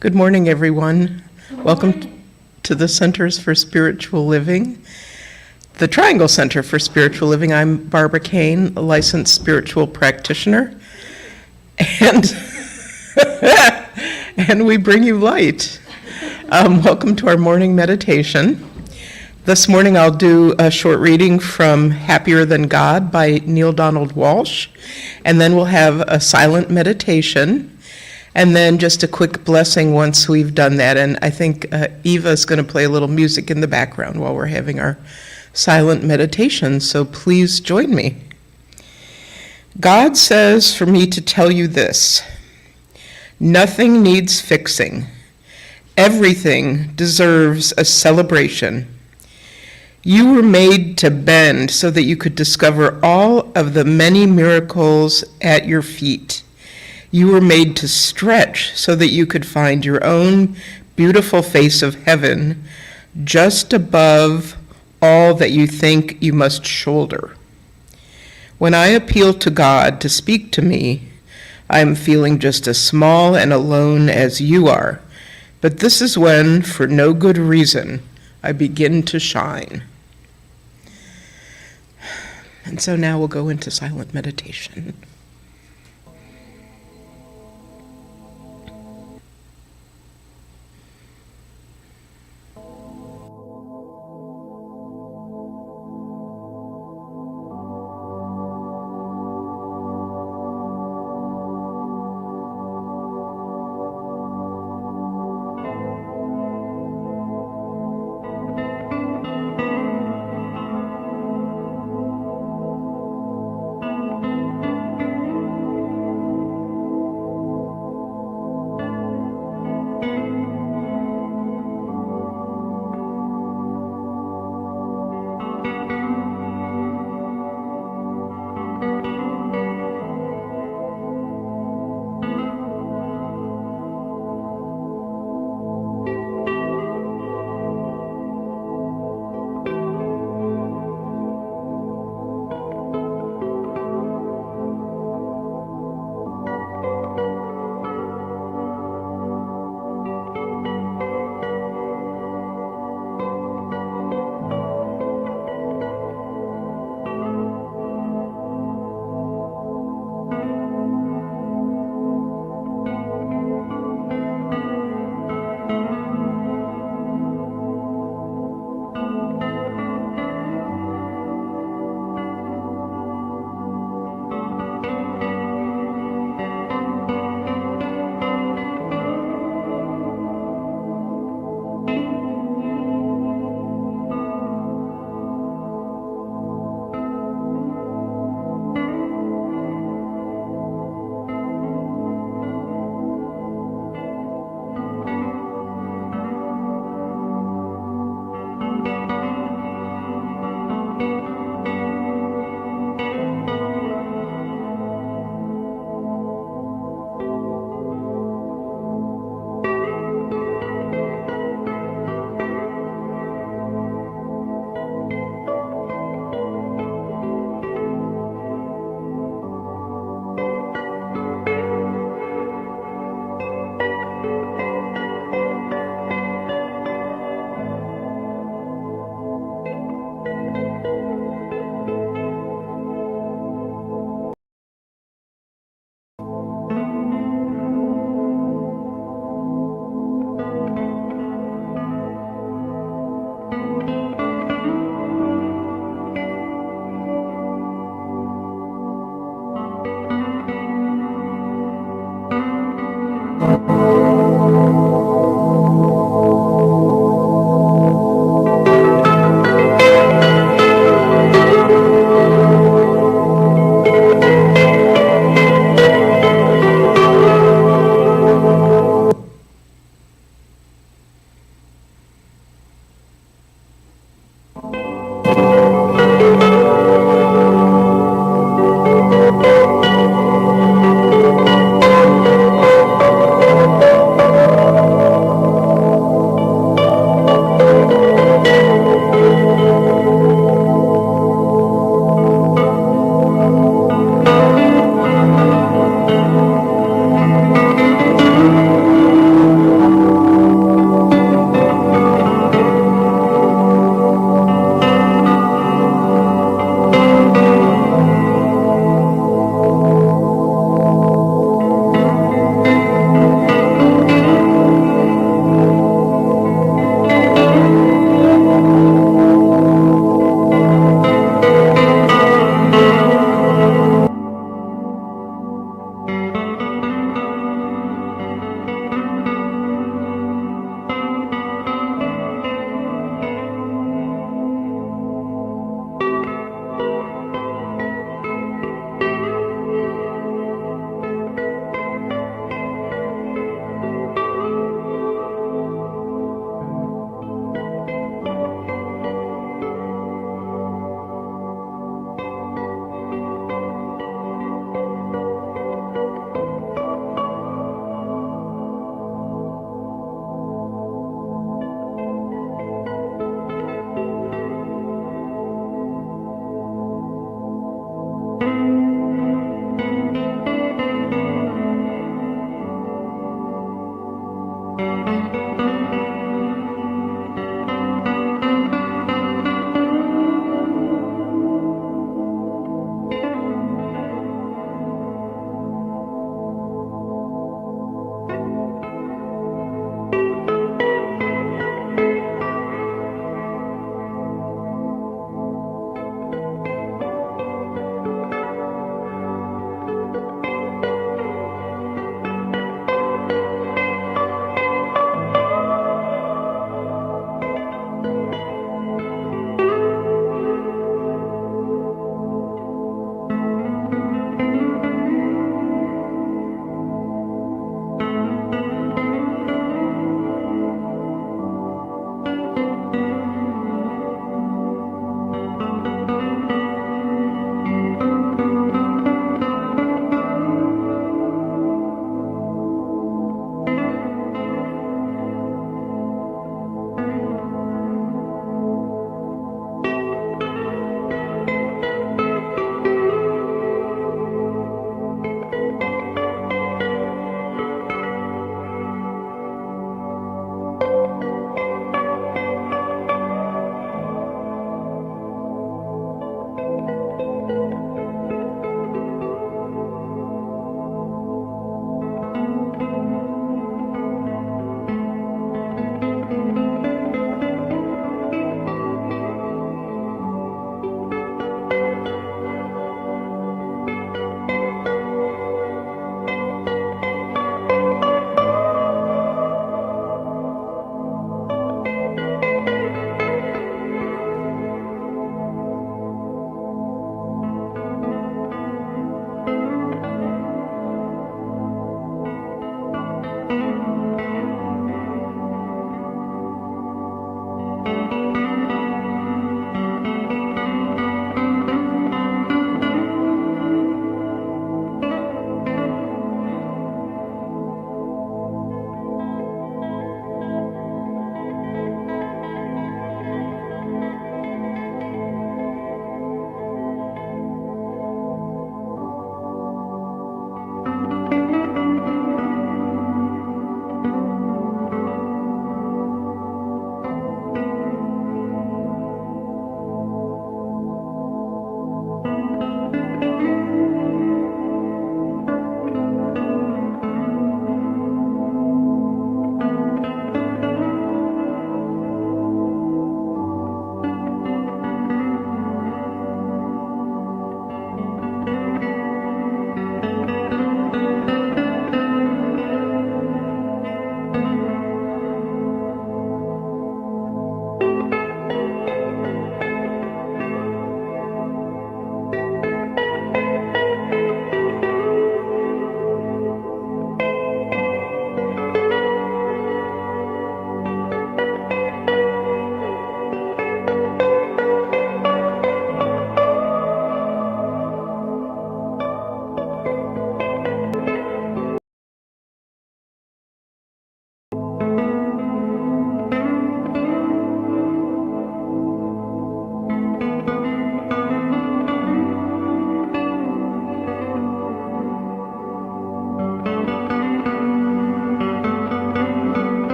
Good morning, everyone. Welcome to the Centers for Spiritual Living, the Triangle Center for Spiritual Living. I'm Barbara Kane, a licensed spiritual practitioner, and and we bring you light. Welcome to our morning meditation. This morning I'll do a short reading from Happier Than God by Neil Donald Walsh, and then we'll have a silent meditation. And then just a quick blessing once we've done that. And I think Eva is going to play a little music in the background while we're having our silent meditation. So please join me. God says for me to tell you this: nothing needs fixing. Everything deserves a celebration. You were made to bend so that you could discover all of the many miracles at your feet. You were made to stretch so that you could find your own beautiful face of heaven just above all that you think you must shoulder. When I appeal to God to speak to me, I am feeling just as small and alone as you are. But this is when, for no good reason, I begin to shine. And so now we'll go into silent meditation.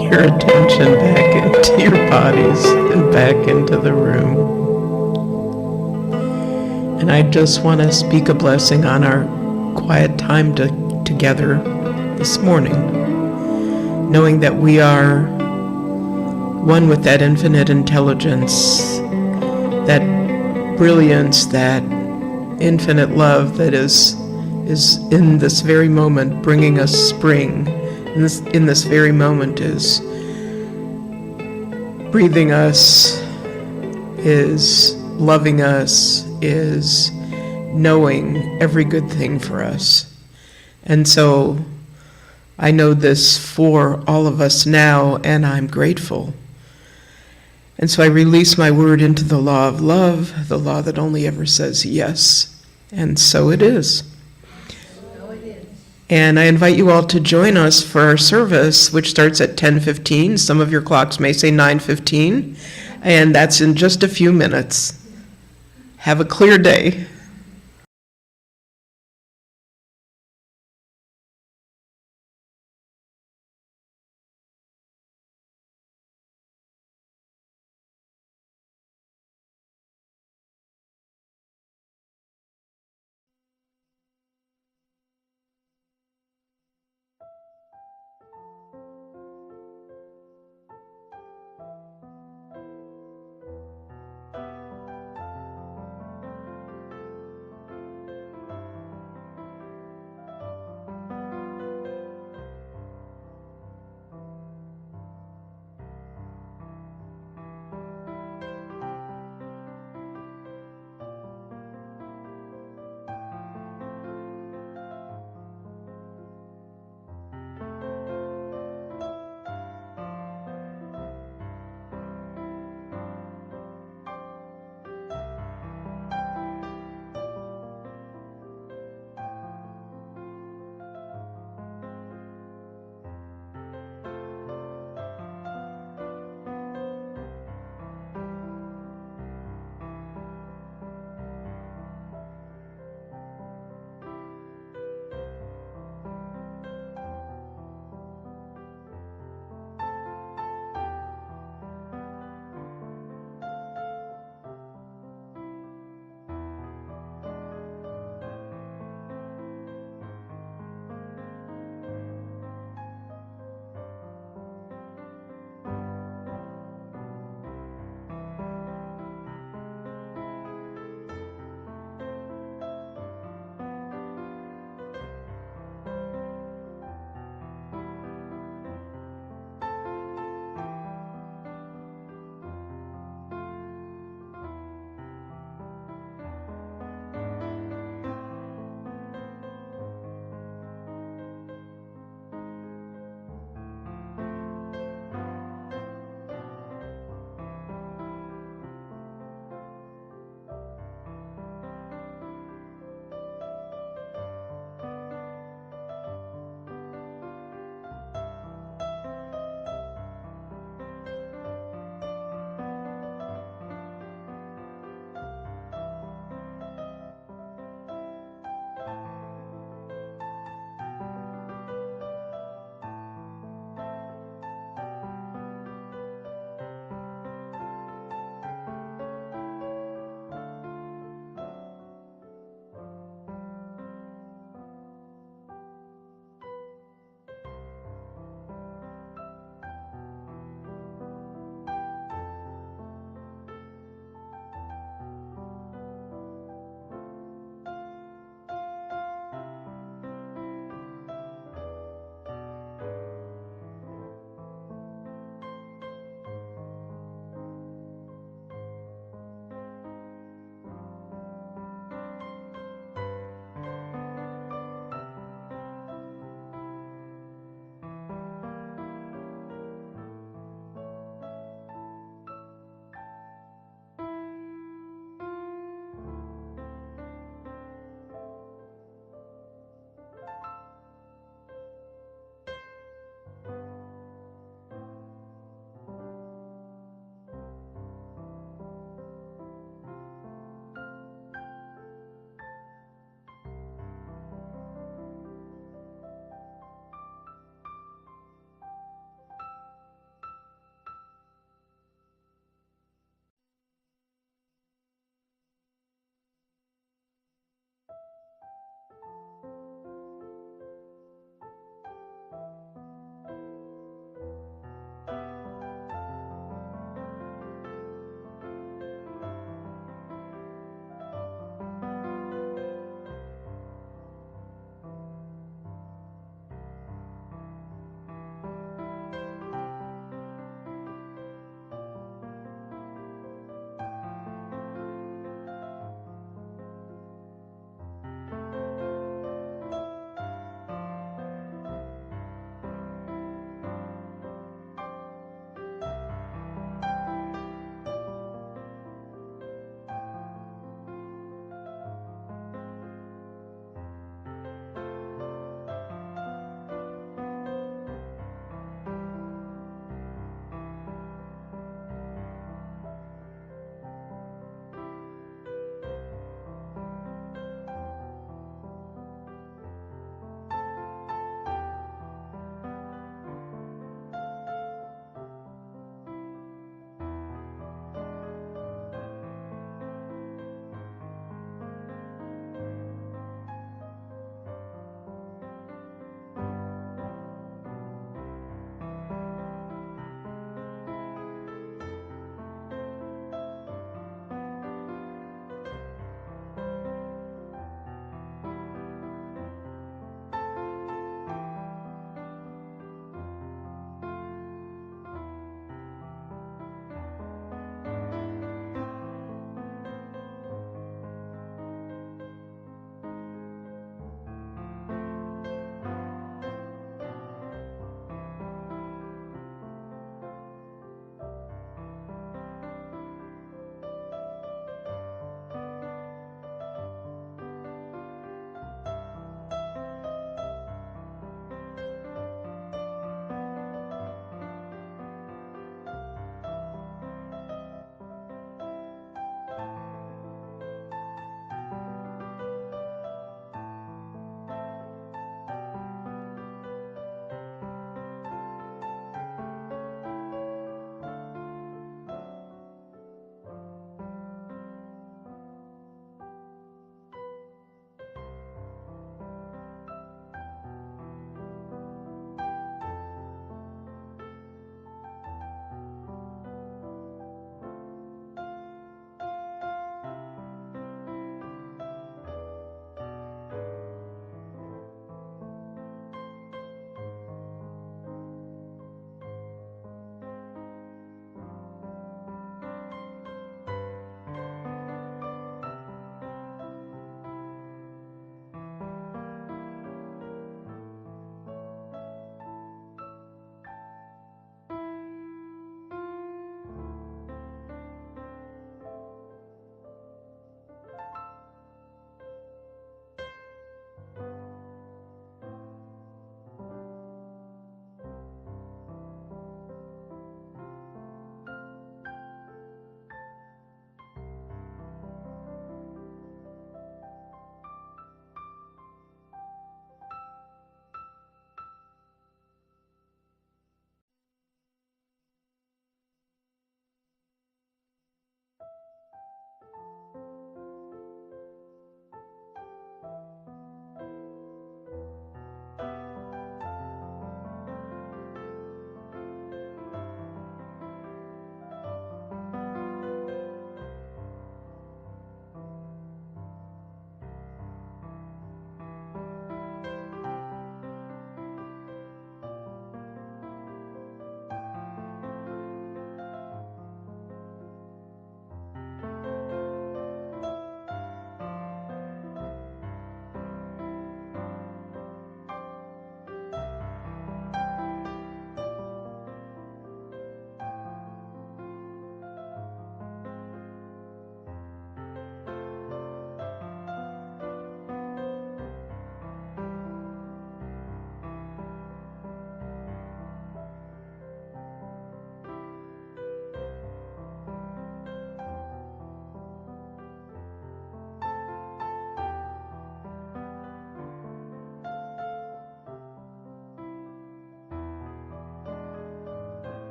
your attention back into your bodies and back into the room. And I just want to speak a blessing on our quiet time together this morning, knowing that we are one with that infinite intelligence, that brilliance, that infinite love that is in this very moment bringing us spring. In this very moment is breathing us, is loving us, is knowing every good thing for us. And so I know this for all of us now, and I'm grateful. And so I release my word into the law of love, the law that only ever says yes. And so it is. And I invite you all to join us for our service, which starts at 10:15. Some of your clocks may say 9:15, and that's in just a few minutes. Have a clear day.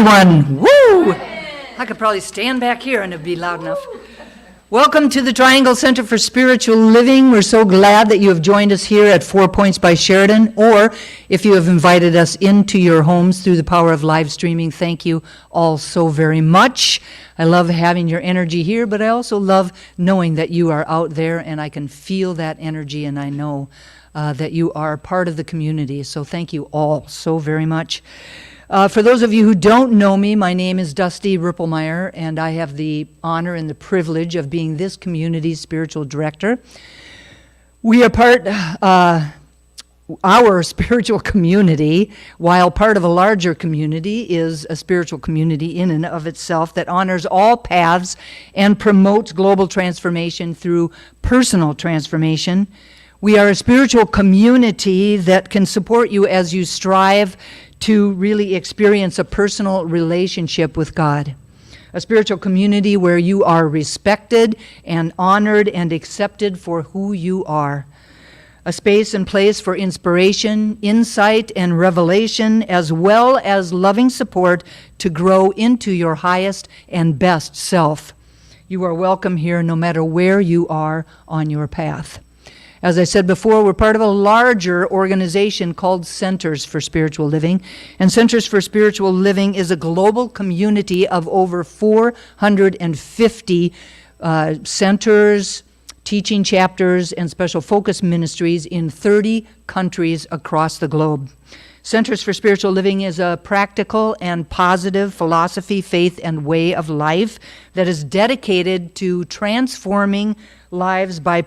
everyone. Woo! I could probably stand back here and it'd be loud enough. Welcome to the Triangle Center for Spiritual Living. We're so glad that you have joined us here at 4 Points by Sheridan, or if you have invited us into your homes through the power of live streaming, thank you all so very much. I love having your energy here, but I also love knowing that you are out there, and I can feel that energy, and I know that you are part of the community. So thank you all so very much. For those of you who don't know me, my name is Dusty Rippelmeyer, and I have the honor and the privilege of being this community's spiritual director. We are our spiritual community, while part of a larger community, is a spiritual community in and of itself that honors all paths and promotes global transformation through personal transformation. We are a spiritual community that can support you as you strive to really experience a personal relationship with God. A spiritual community where you are respected and honored and accepted for who you are. A space and place for inspiration, insight, and revelation, as well as loving support to grow into your highest and best self. You are welcome here no matter where you are on your path. As I said before, we're part of a larger organization called Centers for Spiritual Living. And Centers for Spiritual Living is a global community of over 450 centers, teaching chapters, and special focus ministries in 30 countries across the globe. Centers for Spiritual Living is a practical and positive philosophy, faith, and way of life that is dedicated to transforming lives by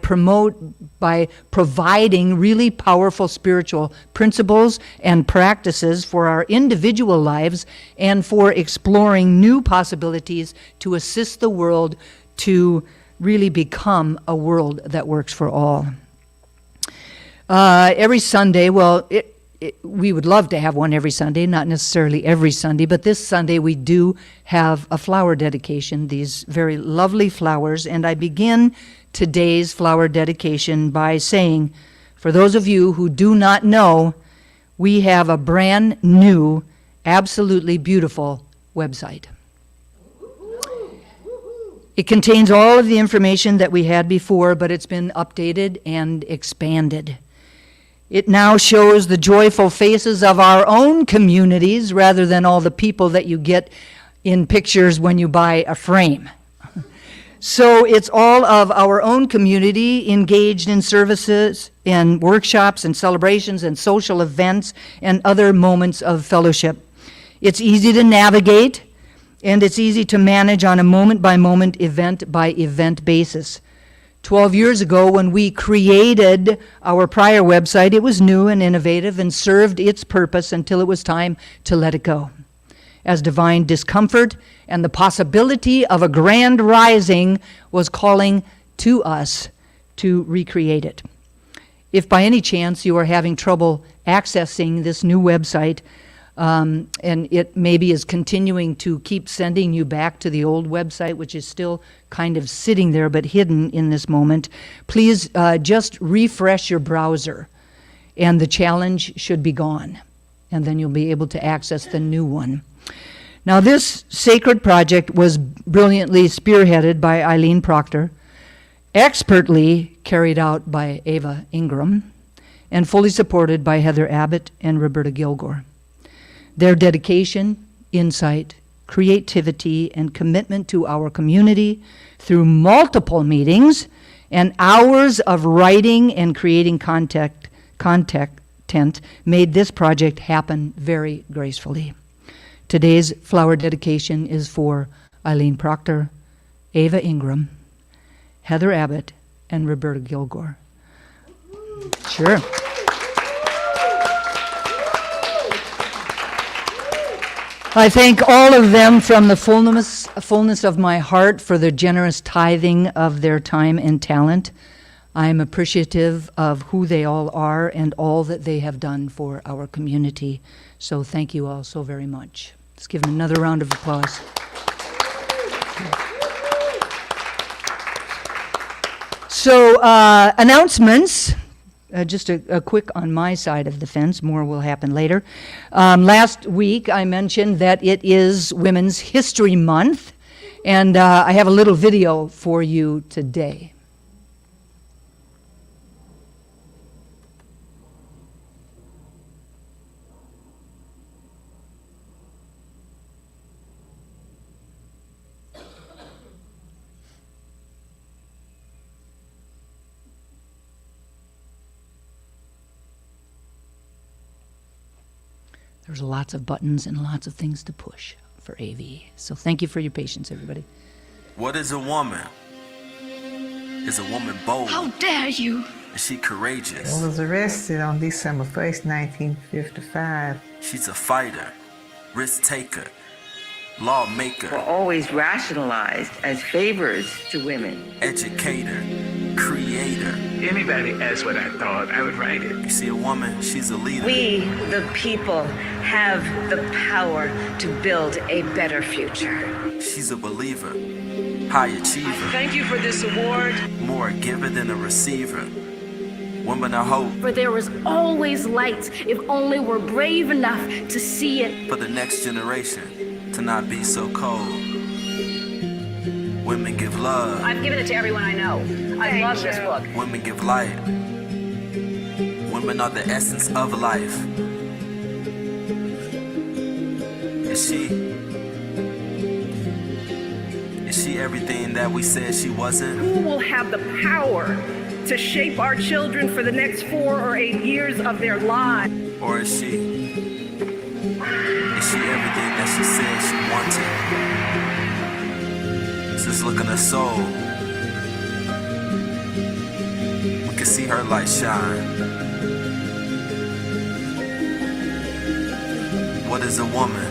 providing really powerful spiritual principles and practices for our individual lives and for exploring new possibilities to assist the world to really become a world that works for all. Every Sunday, we would love to have one every Sunday, not necessarily every Sunday, but this Sunday we do have a flower dedication, these very lovely flowers, and I begin today's flower dedication by saying, for those of you who do not know, we have a brand new, absolutely beautiful website. It contains all of the information that we had before, but it's been updated and expanded. It now shows the joyful faces of our own communities rather than all the people that you get in pictures when you buy a frame. So it's all of our own community engaged in services and workshops and celebrations and social events and other moments of fellowship. It's easy to navigate, and it's easy to manage on a moment-by-moment, event-by-event basis. 12 years ago, when we created our prior website, it was new and innovative and served its purpose until it was time to let it go, as divine discomfort and the possibility of a grand rising was calling to us to recreate it. If by any chance you are having trouble accessing this new website, and it maybe is continuing to keep sending you back to the old website, which is still kind of sitting there but hidden in this moment, please just refresh your browser, and the challenge should be gone, and then you'll be able to access the new one. Now, this sacred project was brilliantly spearheaded by Eileen Proctor, expertly carried out by Ava Ingram, and fully supported by Heather Abbott and Roberta Gilgore. Their dedication, insight, creativity, and commitment to our community through multiple meetings and hours of writing and creating content made this project happen very gracefully. Today's flower dedication is for Eileen Proctor, Ava Ingram, Heather Abbott, and Roberta Gilgore. Sure. I thank all of them from the fullness of my heart for their generous tithing of their time and talent. I am appreciative of who they all are and all that they have done for our community. So thank you all so very much. Let's give them another round of applause. So announcements. just a quick on my side of the fence. More will happen later. Last week, I mentioned that it is Women's History Month, and I have a little video for you today. There's lots of buttons and lots of things to push for AV. So thank you for your patience, everybody. What is a woman? Is a woman bold? How dare you? Is she courageous? Was arrested on December 1st, 1955. She's a fighter, risk taker, lawmaker, Were always rationalized as favors to women. educator, creator. Anybody asked what I thought, I would write it. You see a woman, she's a leader. We, the people, have the power to build a better future. She's a believer, high achiever, Thank you for this award. more a giver than a receiver. Woman of hope For there was always light if only we're brave enough to see it. for the next generation to not be so cold. Women give love, I've given it to everyone I know. I love this book. women give light. Women are the essence of life. Is she everything that we said she wasn't? Who will have the power to shape our children for the next 4 or 8 years of their lives? Or is she everything that she said she wanted? Just look in her soul. We can see her light shine. What is a woman?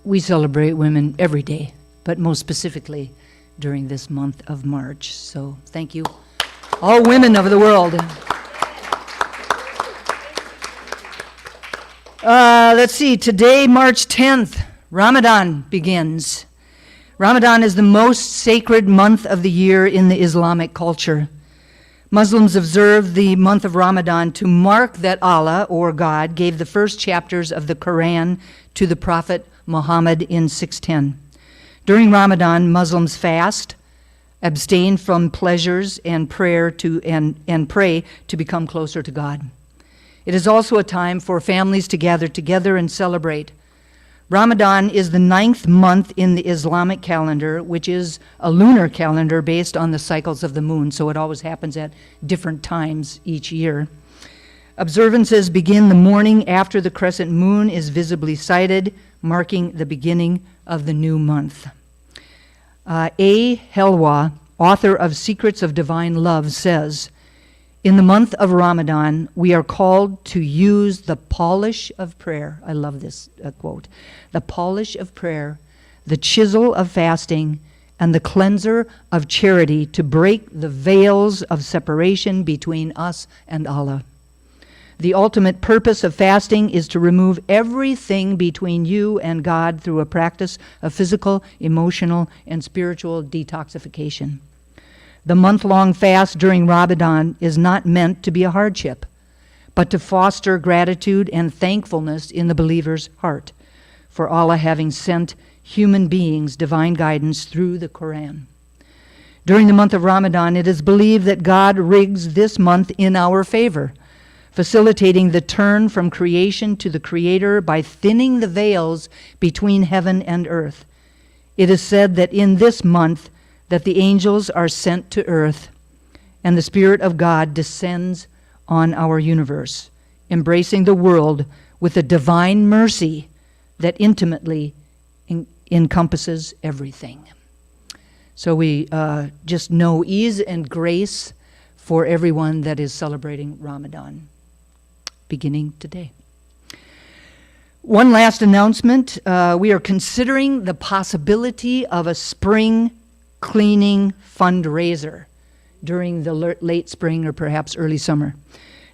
We celebrate women every day, but most specifically during this month of March. So thank you, all women of the world. Let's see, today, March 10th, Ramadan begins. Ramadan is the most sacred month of the year in the Islamic culture. Muslims observe the month of Ramadan to mark that Allah, or God, gave the first chapters of the Quran to the Prophet Muhammad in 610. During Ramadan, Muslims fast, abstain from pleasures, and pray to become closer to God. It is also a time for families to gather together and celebrate. Ramadan is the 9th month in the Islamic calendar, which is a lunar calendar based on the cycles of the moon, so it always happens at different times each year. Observances begin the morning after the crescent moon is visibly sighted, marking the beginning of the new month. A. Helwa, author of Secrets of Divine Love, says, "In the month of Ramadan, we are called to use the polish of prayer." I love this quote. "The polish of prayer, the chisel of fasting, and the cleanser of charity to break the veils of separation between us and Allah. The ultimate purpose of fasting is to remove everything between you and God through a practice of physical, emotional, and spiritual detoxification. The month-long fast during Ramadan is not meant to be a hardship, but to foster gratitude and thankfulness in the believer's heart for Allah having sent human beings divine guidance through the Quran. During the month of Ramadan, it is believed that God rigs this month in our favor, facilitating the turn from creation to the Creator by thinning the veils between heaven and earth. It is said that in this month that the angels are sent to earth and the Spirit of God descends on our universe, embracing the world with a divine mercy that intimately encompasses everything." So we just know ease and grace for everyone that is celebrating Ramadan, beginning today. One last announcement. We are considering the possibility of a spring cleaning fundraiser during the late spring or perhaps early summer.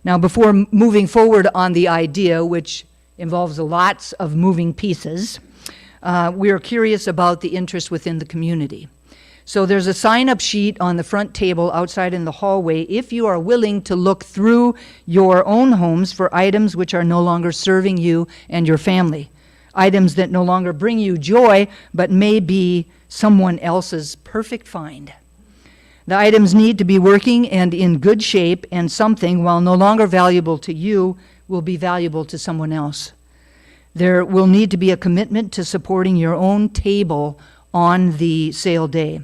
Now, before moving forward on the idea, which involves lots of moving pieces, We are curious about the interest within the community. So there's a sign-up sheet on the front table outside in the hallway if you are willing to look through your own homes for items which are no longer serving you and your family. Items that no longer bring you joy, but may be someone else's perfect find. The items need to be working and in good shape, and something, while no longer valuable to you, will be valuable to someone else. There will need to be a commitment to supporting your own table on the sale day.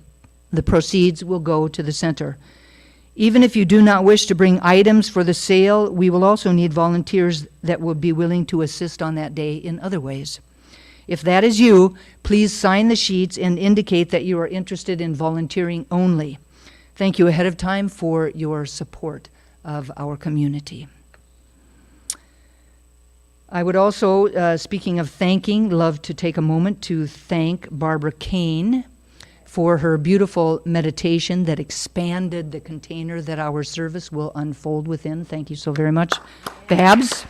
The proceeds will go to the center. Even if you do not wish to bring items for the sale, we will also need volunteers that will be willing to assist on that day in other ways. If that is you, please sign the sheets and indicate that you are interested in volunteering only. Thank you ahead of time for your support of our community. I would also, speaking of thanking, love to take a moment to thank Barbara Kane for her beautiful meditation that expanded the container that our service will unfold within. Thank you so very much, Babs.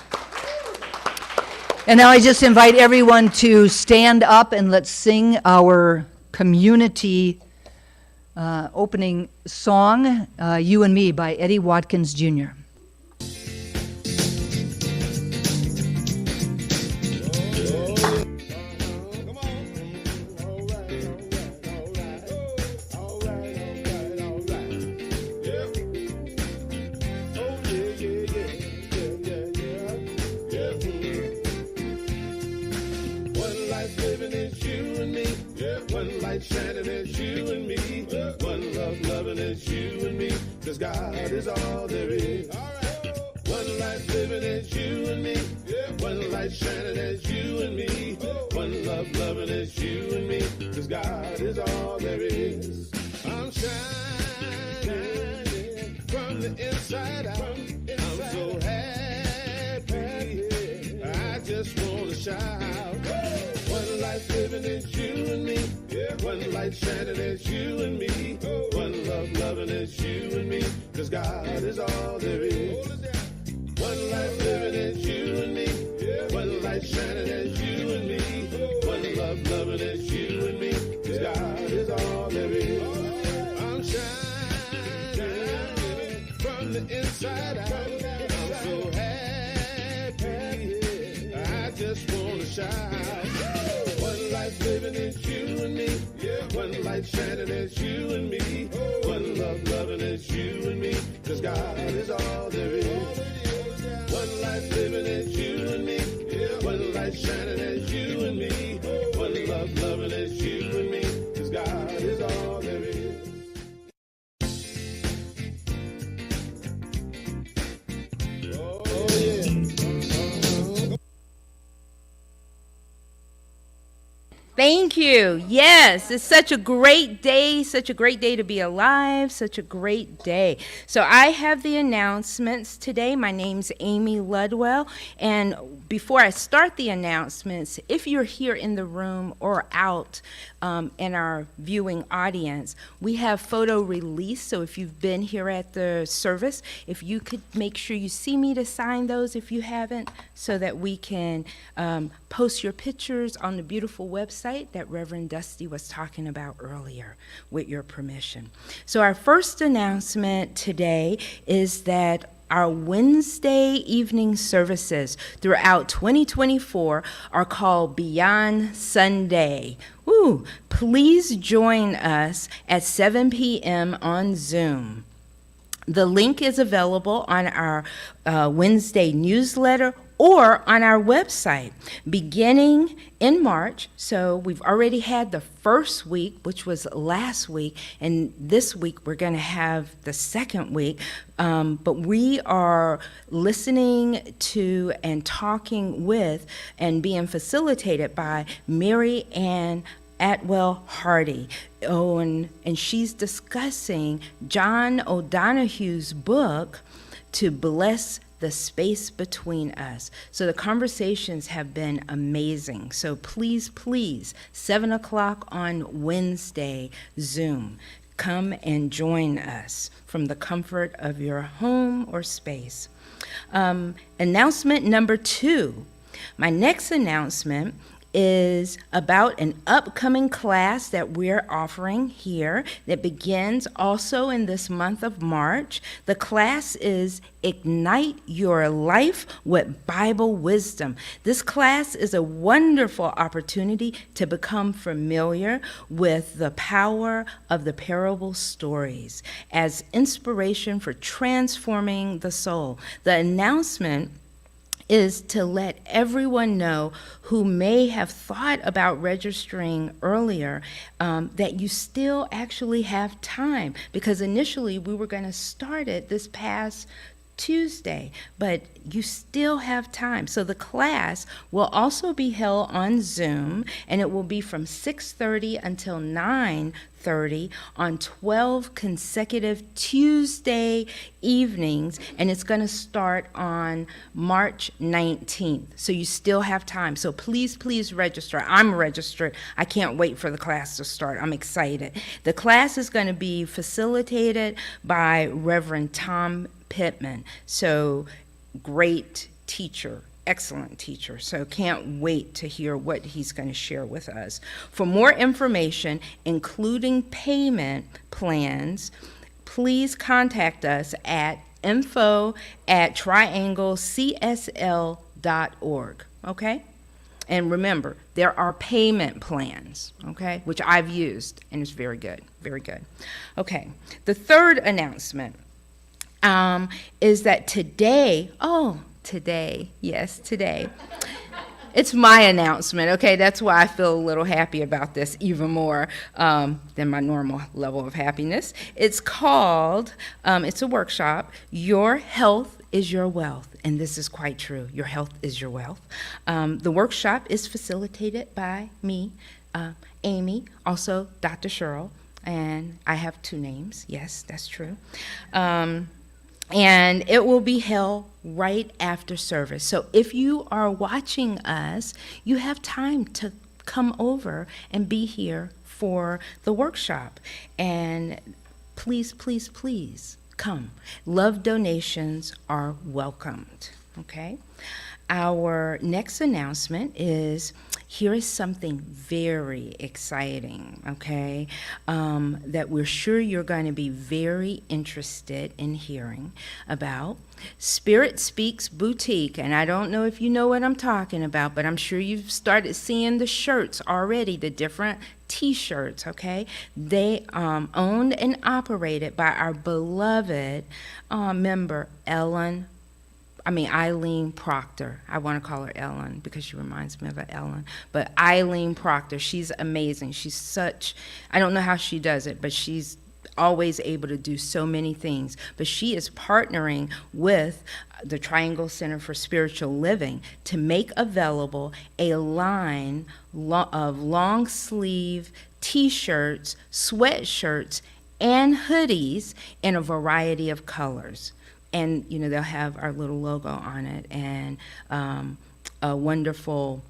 And now I just invite everyone to stand up and let's sing our community opening song, You and Me by Eddie Watkins Jr. Shining as you and me, one love loving as you and me, 'cause God is all there is. One life living as you and me, one light shining as you and me, one love loving as you and me, 'cause God is all there is. I'm shining from the inside out. I'm so happy, I just wanna shout. One life living as you and me, one light shining as you and me, one love loving as you and me, 'cause God is all there is. One life living as you and me, one light shining as you and me, one love loving as you and me, 'cause God is all there is. I'm shining from the inside out. I'm so happy, I just wanna shout. One life living as you and me, one light shining as you and me, one love loving as you and me, 'cause God is all there is. One life living as you and me, one light shining as you and me, one love loving as you and me, 'cause God is all there is. Thank you. Yes, it's such a great day to be alive, such a great day. So I have the announcements today. My name's Amy Ludwell, and before I start the announcements, if you're here in the room or out in our viewing audience, we have photo release. So if you've been here at the service, if you could make sure you see me to sign those if you haven't, so that we can post your pictures on the beautiful website that Reverend Dusty was talking about earlier, with your permission. So our first announcement today is that our Wednesday evening services throughout 2024 are called Beyond Sunday. Woo! Please join us at 7 p.m. on Zoom. The link is available on our Wednesday newsletter or on our website beginning in March. So we've already had the first week, which was last week, and this week we're going to have the second week. But we are listening to and talking with and being facilitated by Mary Ann Atwell Hardy. Oh, and she's discussing John O'Donohue's book, To Bless the Space Between Us. So the conversations have been amazing. So please, 7 o'clock on Wednesday, Zoom. Come and join us from the comfort of your home or space. Announcement number 2. My next announcement is about an upcoming class that we're offering here that begins also in this month of March. The class is Ignite Your Life with Bible Wisdom. This class is a wonderful opportunity to become familiar with the power of the parable stories as inspiration for transforming the soul. The announcement is to let everyone know who may have thought about registering earlier that you still actually have time, because initially we were going to start it this past Tuesday, but you still have time. So the class will also be held on Zoom, and it will be from 6:30 until 9:30 on 12 consecutive Tuesday evenings, and it's going to start on March 19th. So you still have time. So please, please register. I'm registered. I can't wait for the class to start. I'm excited. The class is going to be facilitated by Reverend Tom Pittman. So great teacher, excellent teacher. So can't wait to hear what he's going to share with us. For more information, including payment plans, please contact us at info@trianglecsl.org, okay? And remember, there are payment plans, okay, which I've used, and it's very good, very good. Okay, the third announcement is that today, yes, today, it's my announcement, okay? That's why I feel a little happy about this even more than my normal level of happiness. It's called, it's a workshop, Your Health is Your Wealth. And this is quite true. Your health is your wealth. The workshop is facilitated by me, Amy, also Dr. Cheryl, and I have two names. Yes, that's true. And it will be held right after service. So if you are watching us, you have time to come over and be here for the workshop. And please, please, please come. Love donations are welcomed, okay? Our next announcement is, here is something very exciting, okay, that we're sure you're going to be very interested in hearing about. Spirit Speaks Boutique, and I don't know if you know what I'm talking about, but I'm sure you've started seeing the shirts already, the different T-shirts, okay? They owned and operated by our beloved member, Eileen Proctor. I want to call her Ellen because she reminds me of Ellen. But Eileen Proctor, she's amazing. She's such, I don't know how she does it, but she's always able to do so many things. But she is partnering with the Triangle Center for Spiritual Living to make available a line of long sleeve T-shirts, sweatshirts, and hoodies in a variety of colors. And, you know, they'll have our little logo on it and a wonderful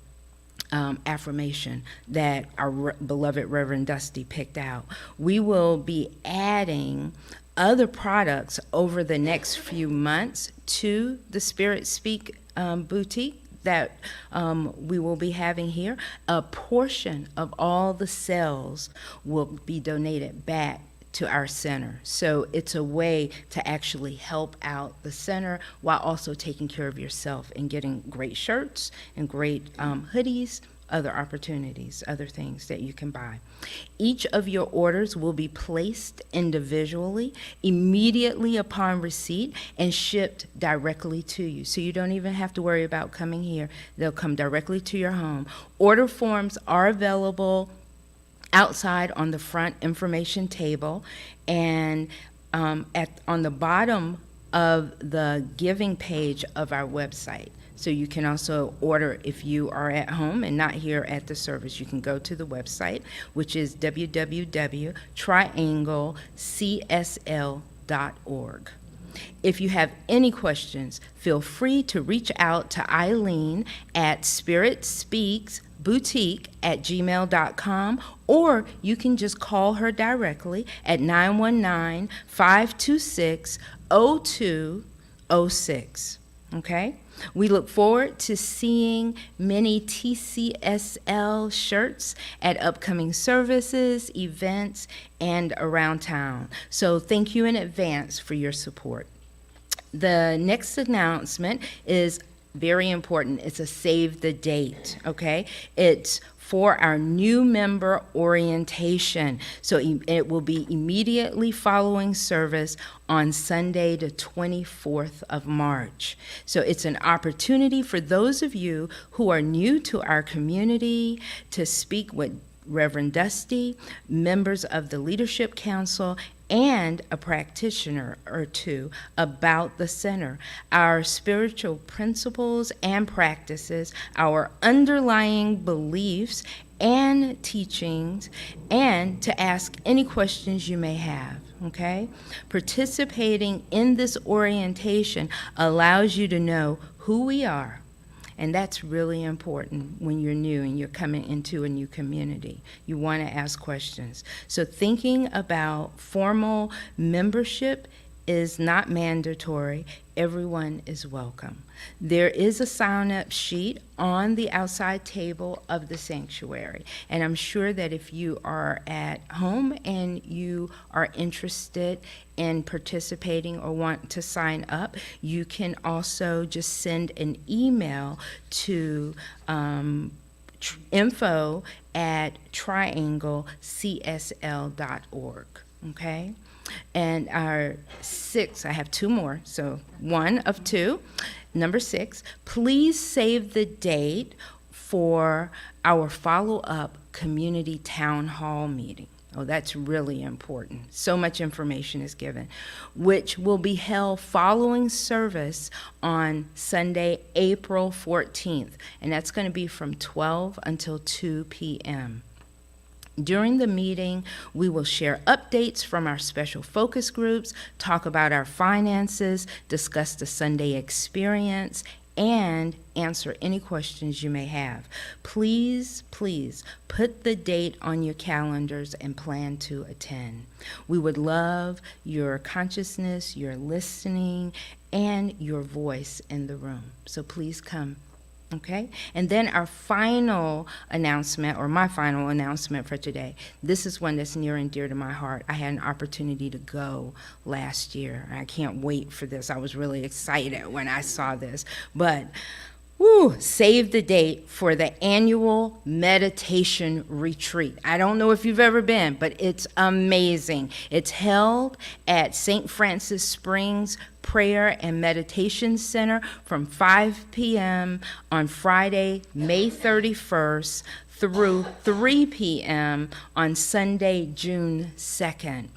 affirmation that our beloved Reverend Dusty picked out. We will be adding other products over the next few months to the Spirit Speak boutique that we will be having here. A portion of all the sales will be donated back to our center. So it's a way to actually help out the center while also taking care of yourself and getting great shirts and great hoodies, other opportunities, other things that you can buy. Each of your orders will be placed individually immediately upon receipt and shipped directly to you. So you don't even have to worry about coming here. They'll come directly to your home. Order forms are available outside on the front information table, and on the bottom of the giving page of our website. So you can also order if you are at home and not here at the service. You can go to the website, which is www.trianglecsl.org. If you have any questions, feel free to reach out to Eileen at spiritspeaksboutique@gmail.com, or you can just call her directly at 919-526-0206. Okay? We look forward to seeing many TCSL shirts at upcoming services, events, and around town. So thank you in advance for your support. The next announcement is very important. It's a save the date, okay? It's for our new member orientation. So it will be immediately following service on Sunday, the 24th of March. So it's an opportunity for those of you who are new to our community to speak with Reverend Dusty, members of the Leadership Council, and a practitioner or two about the center, our spiritual principles and practices, our underlying beliefs and teachings, and to ask any questions you may have, okay? Participating in this orientation allows you to know who we are. And that's really important when you're new and you're coming into a new community. You want to ask questions. So thinking about formal membership is not mandatory. Everyone is welcome. There is a sign-up sheet on the outside table of the sanctuary. And I'm sure that if you are at home and you are interested in participating or want to sign up, you can also just send an email to info@trianglecsl.org, okay? And our 6, I have 2 more, so 1 of 2. Number 6, please save the date for our follow-up community town hall meeting. Oh, that's really important. So much information is given, which will be held following service on Sunday, April 14th, and that's going to be from 12 until 2 p.m. During the meeting, we will share updates from our special focus groups, talk about our finances, discuss the Sunday experience, and answer any questions you may have. Please, please put the date on your calendars and plan to attend. We would love your consciousness, your listening, and your voice in the room. So please come. Okay, and then our final announcement, or my final announcement for today, this is one that's near and dear to my heart. I had an opportunity to go last year. I can't wait for this. I was really excited when I saw this. But, save the date for the annual meditation retreat. I don't know if you've ever been, but it's amazing. It's held at St. Francis Springs Prayer and Meditation Center from 5 p.m. on Friday, May 31st through 3 p.m. on Sunday, June 2nd.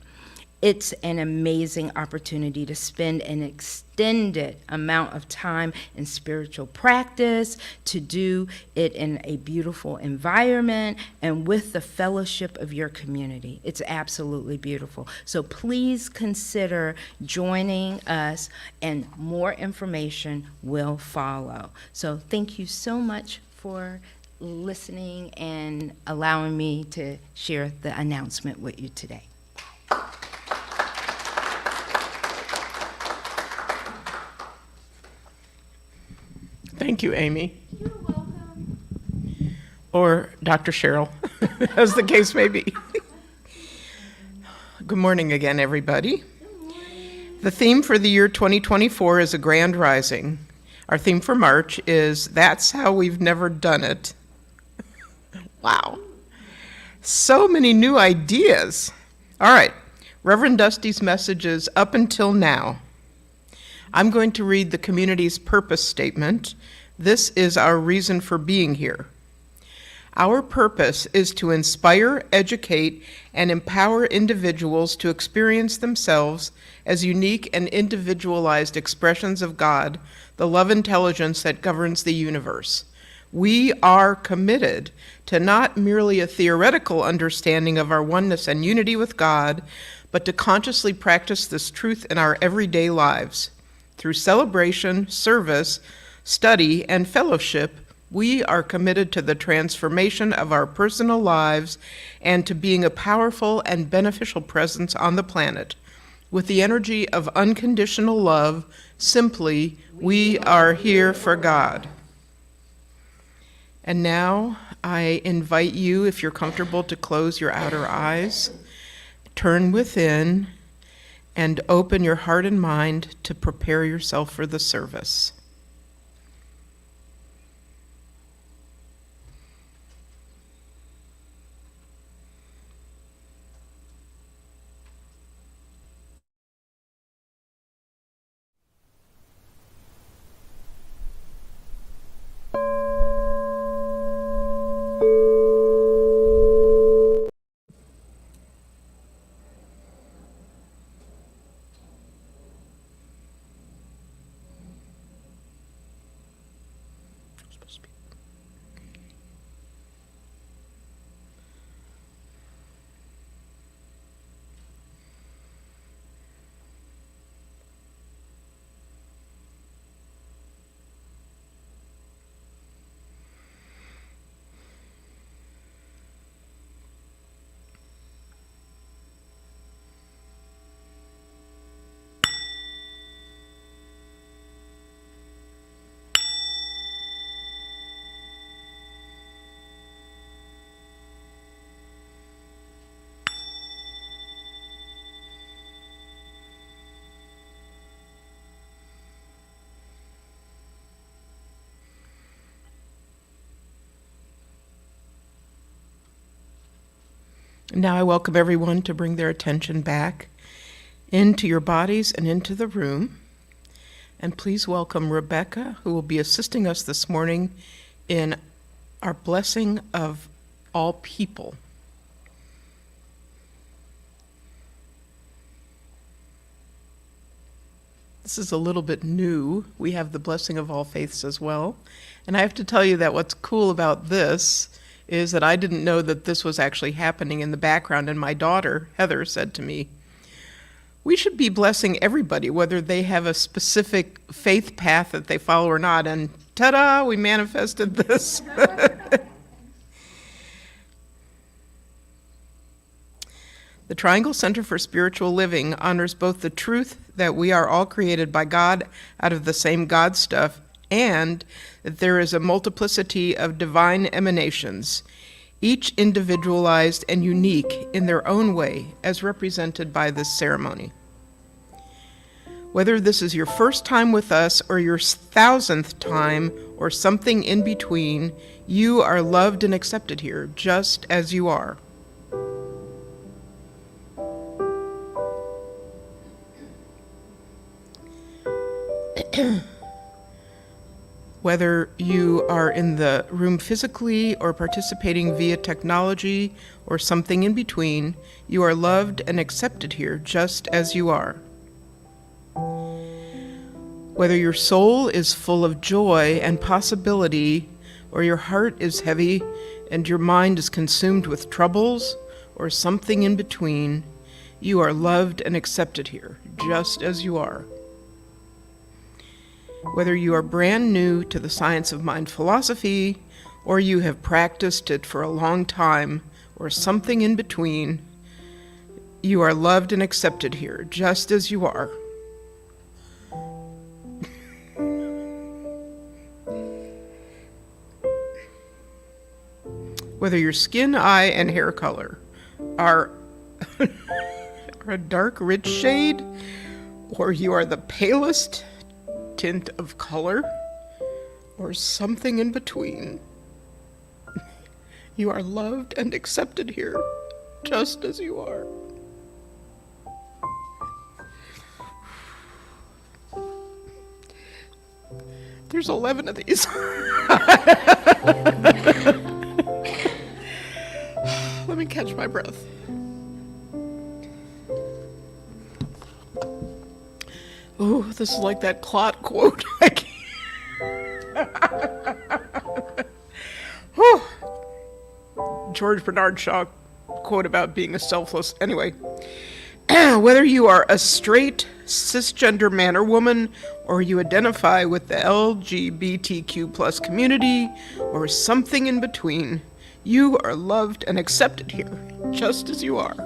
It's an amazing opportunity to spend an extended amount of time in spiritual practice, to do it in a beautiful environment and with the fellowship of your community. It's absolutely beautiful. So please consider joining us, and more information will follow. So thank you so much for listening and allowing me to share the announcement with you today. Thank you, Amy. You're welcome. Or Dr. Cheryl, as the case may be. Good morning again, everybody. Good morning. The theme for the year 2024 is a grand rising. Our theme for March is That's How We've Never Done It. Wow. So many new ideas. All right, Reverend Dusty's messages up until now. I'm going to read the community's purpose statement. This is our reason for being here. Our purpose is to inspire, educate, and empower individuals to experience themselves as unique and individualized expressions of God, the love intelligence that governs the universe. We are committed to not merely a theoretical understanding of our oneness and unity with God, but to consciously practice this truth in our everyday lives. Through celebration, service, study, and fellowship, we are committed to the transformation of our personal lives and to being a powerful and beneficial presence on the planet. with the energy of unconditional love, simply, we are here for God. And now I invite you, if you're comfortable, to close your outer eyes, turn within, and open your heart and mind to prepare yourself for the service. Now I welcome everyone to bring their attention back into your bodies and into the room. And please welcome Rebecca, who will be assisting us this morning in our blessing of all people. This is a little bit new. We have the blessing of all faiths as well. And I have to tell you that what's cool about this is that I didn't know that this was actually happening in the background, and my daughter, Heather, said to me, we should be blessing everybody, whether they have a specific faith path that they follow or not, and ta-da, we manifested this. The Triangle Center for Spiritual Living honors both the truth that we are all created by God out of the same God stuff, and that there is a multiplicity of divine emanations, each individualized and unique in their own way, as represented by this ceremony. Whether this is your first time with us or your 1,000th time or something in between, you are loved and accepted here, just as you are. Whether you are in the room physically or participating via technology or something in between, you are loved and accepted here just as you are. Whether your soul is full of joy and possibility, or your heart is heavy and your mind is consumed with troubles, or something in between, you are loved and accepted here just as you are. Whether you are brand new to the science of mind philosophy, or you have practiced it for a long time, or something in between, you are loved and accepted here, just as you are. Whether your skin, eye, and hair color are a dark, rich shade, or you are the palest tint of color, or something in between, you are loved and accepted here, just as you are. There's 11 of these. Let me catch my breath. Oh, this is like that clot quote. George Bernard Shaw quote about being a selfless. Anyway, whether you are a straight cisgender man or woman, or you identify with the LGBTQ plus community, or something in between, you are loved and accepted here, just as you are.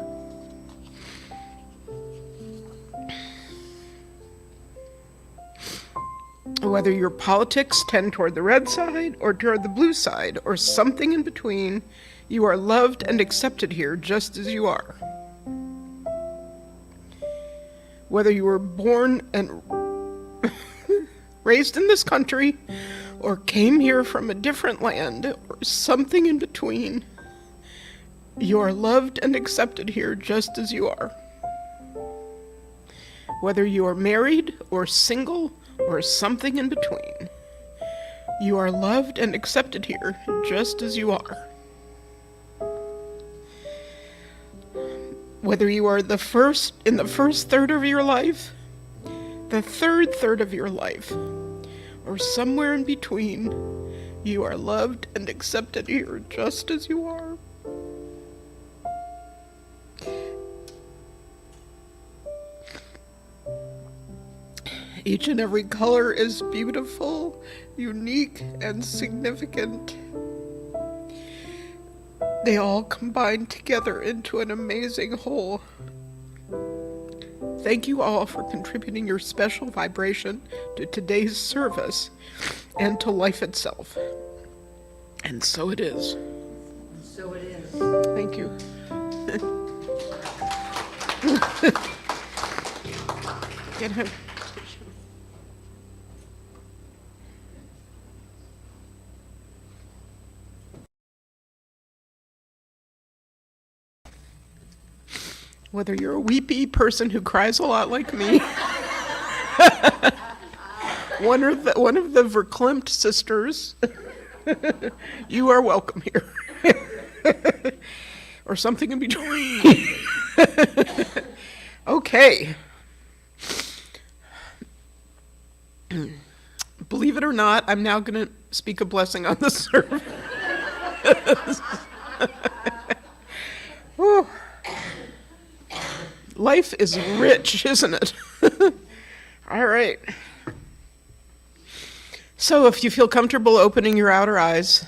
Whether your politics tend toward the red side or toward the blue side or something in between, you are loved and accepted here just as you are. Whether you were born and raised in this country or came here from a different land or something in between, you are loved and accepted here just as you are. Whether you are married or single or something in between, you are loved and accepted here just as you are. Whether you are in the first third of your life, the third third of your life, or somewhere in between, you are loved and accepted here just as you are. Each and every color is beautiful, unique, and significant. They all combine together into an amazing whole. Thank you all for contributing your special vibration to today's service and to life itself. And so it is. So it is. Thank you. Get him. Whether you're a weepy person who cries a lot like me, one of the verklempt sisters, you are welcome here. Or something in between. Okay. Believe it or not, I'm now going to speak a blessing on the service. Whew. Life is rich, isn't it? All right. So if you feel comfortable closing your outer eyes.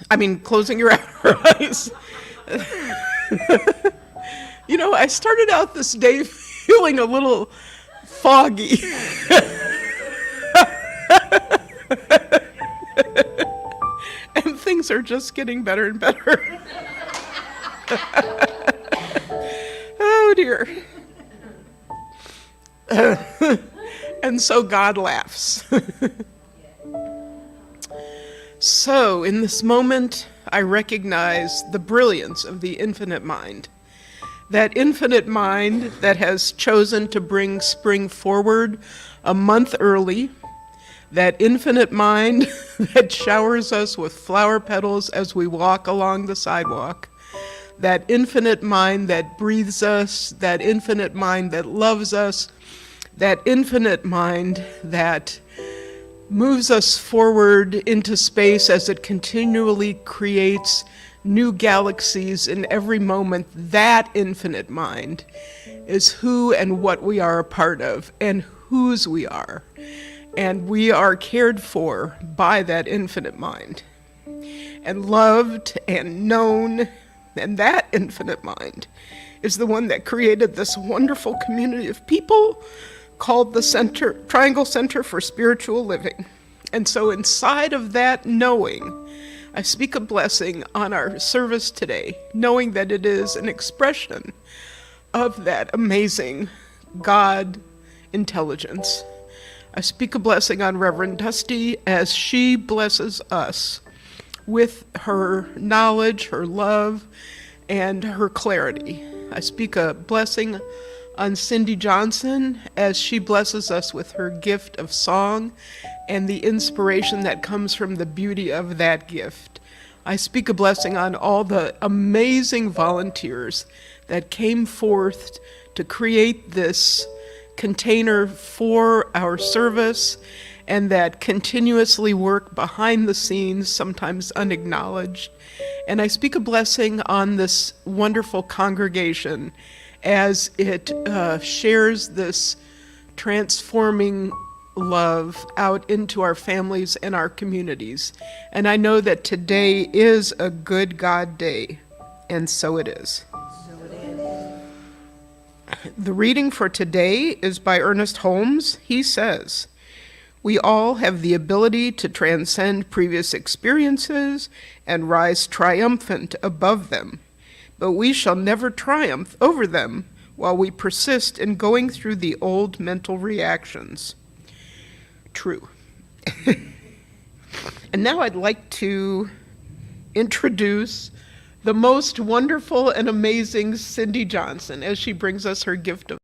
You know, I started out this day feeling a little foggy. And things are just getting better and better. Oh dear. And so God laughs. So in this moment, I recognize the brilliance of the infinite mind. That infinite mind that has chosen to bring spring forward a month early. That infinite mind that showers us with flower petals as we walk along the sidewalk. That infinite mind that breathes us. That infinite mind that loves us. That infinite mind that moves us forward into space as it continually creates new galaxies in every moment. That infinite mind is who and what we are a part of and whose we are. And we are cared for by that infinite mind and loved and known. And that infinite mind is the one that created this wonderful community of people called the Triangle Center for Spiritual Living. And so inside of that knowing, I speak a blessing on our service today, knowing that it is an expression of that amazing God intelligence. I speak a blessing on Reverend Dusty as she blesses us with her knowledge, her love, and her clarity. I speak a blessing on Cindy Johnson as she blesses us with her gift of song and the inspiration that comes from the beauty of that gift. I speak a blessing on all the amazing volunteers that came forth to create this container for our service and that continuously work behind the scenes, sometimes unacknowledged. And I speak a blessing on this wonderful congregation as it shares this transforming love out into our families and our communities. And I know that today is a good God day, and so it is. The reading for today is by Ernest Holmes. He says, We all have the ability to transcend previous experiences and rise triumphant above them, but we shall never triumph over them while we persist in going through the old mental reactions. True. And now I'd like to introduce the most wonderful and amazing Cindy Johnson as she brings us her gift of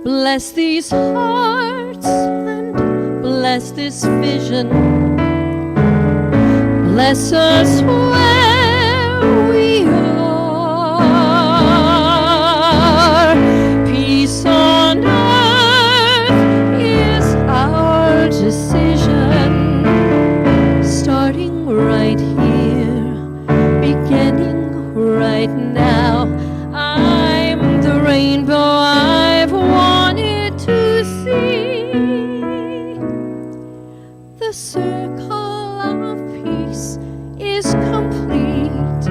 Bless these hearts and bless this vision. Bless us where we are. Peace on earth is our decision. Starting right here, beginning right now. I'm the rainbow I've wanted to see. The circle of peace is complete,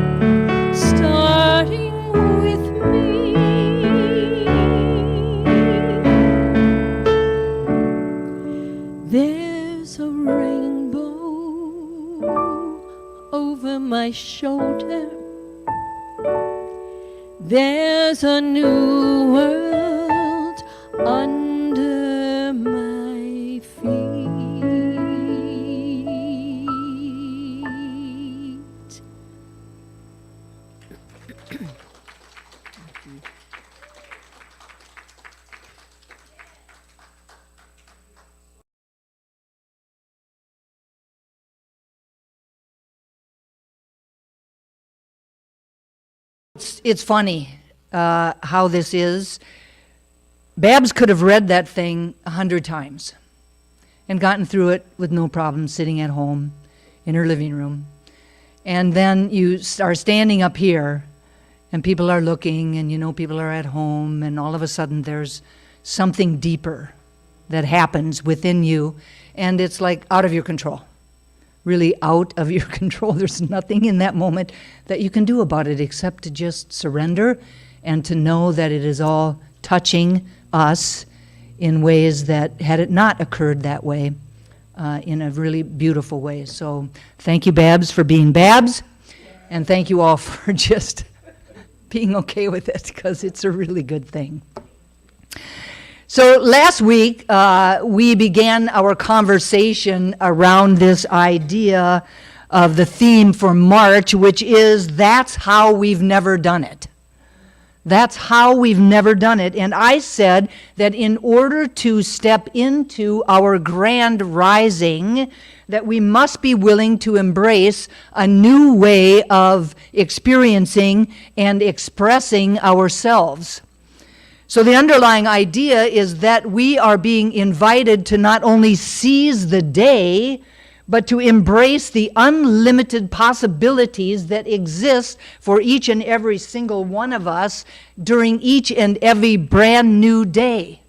starting with me. There's a rainbow over my shoulder. There's a new world under my feet. It's funny how this is. Babs could have read that thing 100 times and gotten through it with no problem sitting at home in her living room. And then you are standing up here and people are looking and you know people are at home and all of a sudden there's something deeper that happens within you and it's like out of your control. Really out of your control. There's nothing in that moment that you can do about it except to just surrender and to know that it is all touching us in ways that, had it not occurred that way, in a really beautiful way. So thank you, Babs, for being Babs, and thank you all for just being okay with it, because it's a really good thing. So last week, we began our conversation around this idea of the theme for March, which is that's how we've never done it. That's how we've never done it. And I said that in order to step into our grand rising, that we must be willing to embrace a new way of experiencing and expressing ourselves. So the underlying idea is that we are being invited to not only seize the day, but to embrace the unlimited possibilities that exist for each and every single one of us during each and every brand new day.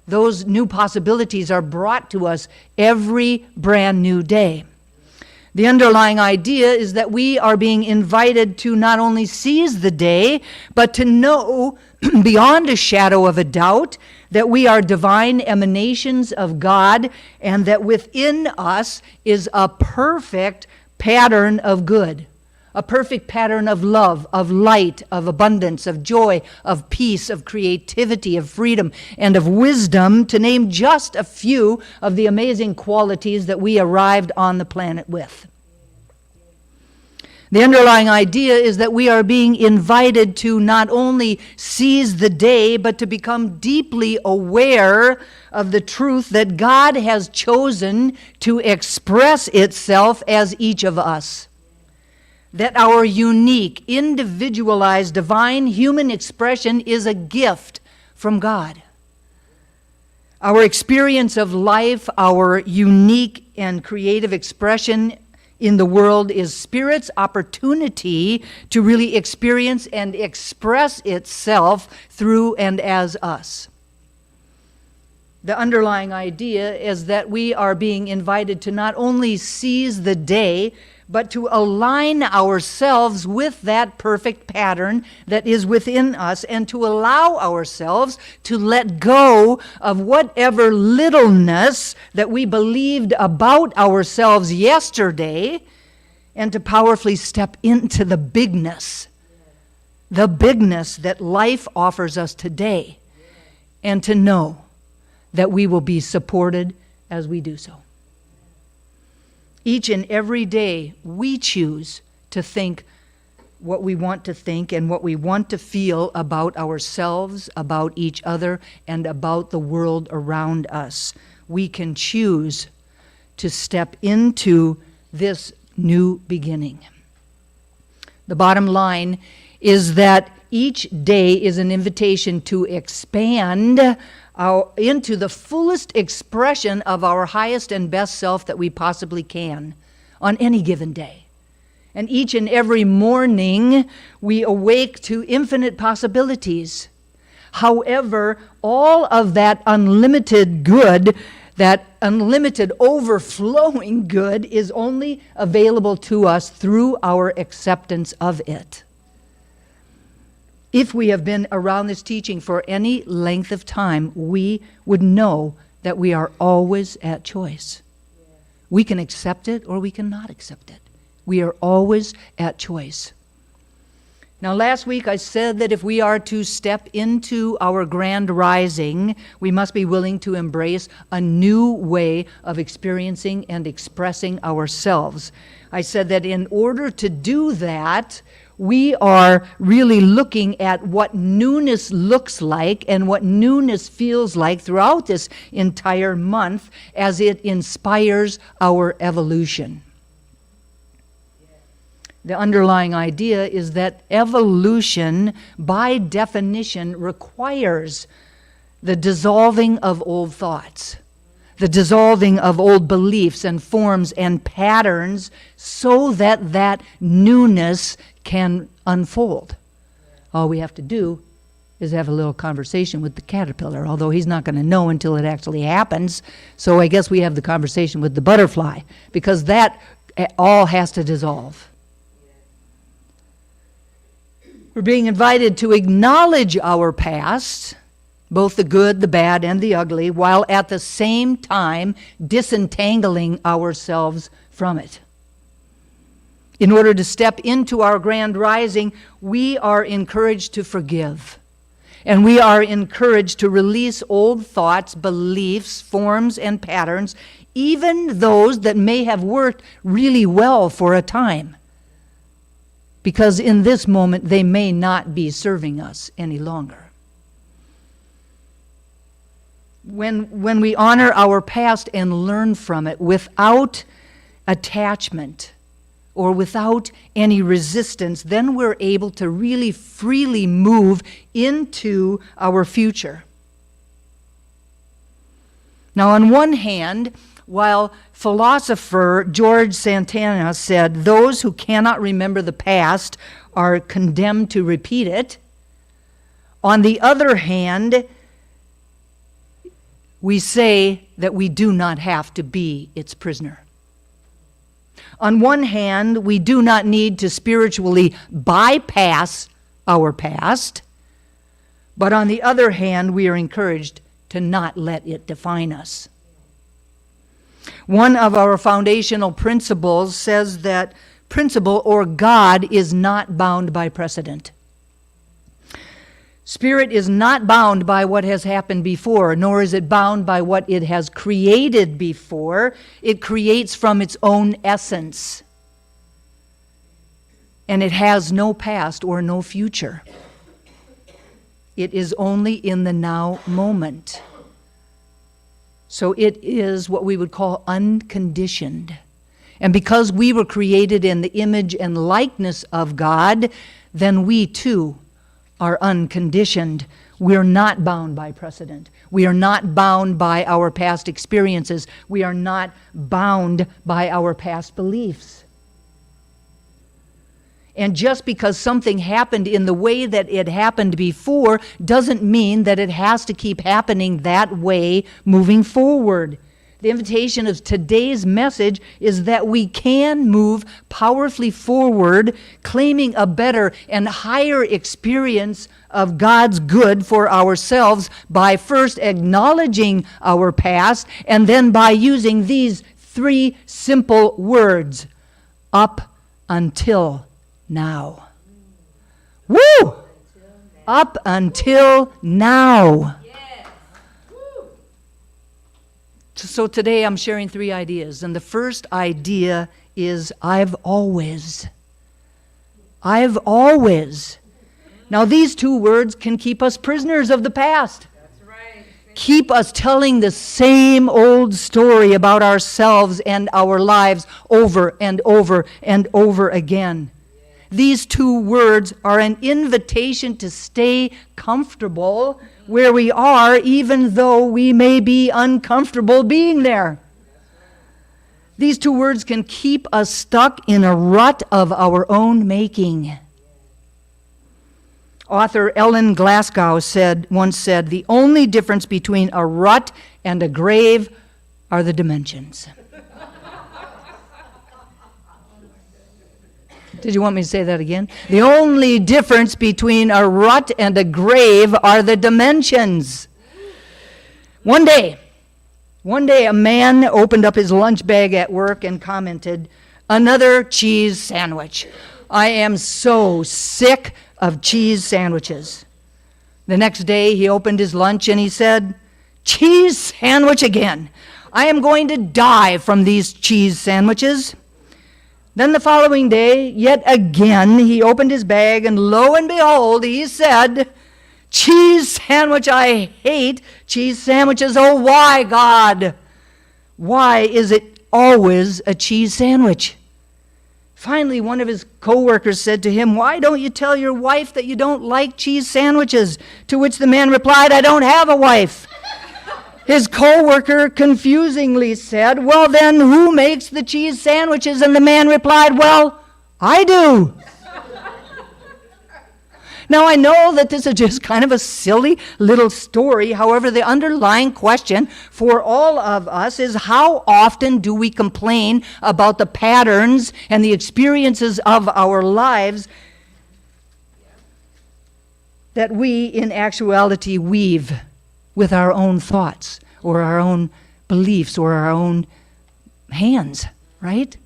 Those new possibilities are brought to us every brand new day. The underlying idea is that we are being invited to not only seize the day, but to know beyond a shadow of a doubt that we are divine emanations of God and that within us is a perfect pattern of good, a perfect pattern of love, of light, of abundance, of joy, of peace, of creativity, of freedom, and of wisdom, to name just a few of the amazing qualities that we arrived on the planet with. The underlying idea is that we are being invited to not only seize the day, but to become deeply aware of the truth that God has chosen to express itself as each of us. That our unique, individualized, divine human expression is a gift from God. Our experience of life, our unique and creative expression in the world is Spirit's opportunity to really experience and express itself through and as us. The underlying idea is that we are being invited to not only seize the day, but to align ourselves with that perfect pattern that is within us and to allow ourselves to let go of whatever littleness that we believed about ourselves yesterday and to powerfully step into the bigness that life offers us today, and to know that we will be supported as we do so. Each and every day, we choose to think what we want to think and what we want to feel about ourselves, about each other, and about the world around us. We can choose to step into this new beginning. The bottom line is that each day is an invitation to expand into the fullest expression of our highest and best self that we possibly can on any given day. And each and every morning, we awake to infinite possibilities. However, all of that unlimited good, that unlimited overflowing good, is only available to us through our acceptance of it. If we have been around this teaching for any length of time, we would know that we are always at choice. We can accept it or we cannot accept it. We are always at choice. Now, last week I said that if we are to step into our grand rising, we must be willing to embrace a new way of experiencing and expressing ourselves. I said that in order to do that, we are really looking at what newness looks like and what newness feels like throughout this entire month as it inspires our evolution. The underlying idea is that evolution, by definition, requires the dissolving of old thoughts, the dissolving of old beliefs and forms and patterns so that that newness can unfold. All we have to do is have a little conversation with the caterpillar, although he's not going to know until it actually happens. So I guess we have the conversation with the butterfly, because that all has to dissolve. We're being invited to acknowledge our past, both the good, the bad, and the ugly, while at the same time disentangling ourselves from it. In order to step into our grand rising, we are encouraged to forgive. And we are encouraged to release old thoughts, beliefs, forms, and patterns, even those that may have worked really well for a time. Because in this moment, they may not be serving us any longer. When we honor our past and learn from it without attachment or without any resistance, then we're able to really freely move into our future. Now, on one hand, while philosopher George Santana said those who cannot remember the past are condemned to repeat it, on the other hand, we say that we do not have to be its prisoner. On one hand, we do not need to spiritually bypass our past, but on the other hand, we are encouraged to not let it define us. One of our foundational principles says that principle or God is not bound by precedent. Spirit is not bound by what has happened before, nor is it bound by what it has created before. It creates from its own essence. And it has no past or no future. It is only in the now moment. So it is what we would call unconditioned. And because we were created in the image and likeness of God, then we too are unconditioned. We're not bound by precedent. We are not bound by our past experiences. We are not bound by our past beliefs. And just because something happened in the way that it happened before doesn't mean that it has to keep happening that way moving forward. The invitation of today's message is that we can move powerfully forward, claiming a better and higher experience of God's good for ourselves by first acknowledging our past and then by using these 3 simple words: up until now. Woo! Up until now. So today I'm sharing 3 ideas. And the first idea is I've always. I've always. Now these 2 words can keep us prisoners of the past. That's right. Keep us telling the same old story about ourselves and our lives over and over and over again. These 2 words are an invitation to stay comfortable where we are, even though we may be uncomfortable being there. These 2 words can keep us stuck in a rut of our own making. Author Ellen Glasgow once said, "The only difference between a rut and a grave are the dimensions." Did you want me to say that again? The only difference between a rut and a grave are the dimensions. One day a man opened up his lunch bag at work and commented, "Another cheese sandwich. I am so sick of cheese sandwiches." The next day he opened his lunch and he said, "Cheese sandwich again. I am going to die from these cheese sandwiches." Then the following day, yet again, he opened his bag, and lo and behold, he said, "Cheese sandwich, I hate cheese sandwiches. Oh, why, God? Why is it always a cheese sandwich?" Finally, one of his co-workers said to him, "Why don't you tell your wife that you don't like cheese sandwiches?" To which the man replied, "I don't have a wife." His co-worker confusingly said, "Well, then who makes the cheese sandwiches?" And the man replied, "Well, I do." Now, I know that this is just kind of a silly little story. However, the underlying question for all of us is, how often do we complain about the patterns and the experiences of our lives that we, in actuality, weave with our own thoughts or our own beliefs or our own hands, right?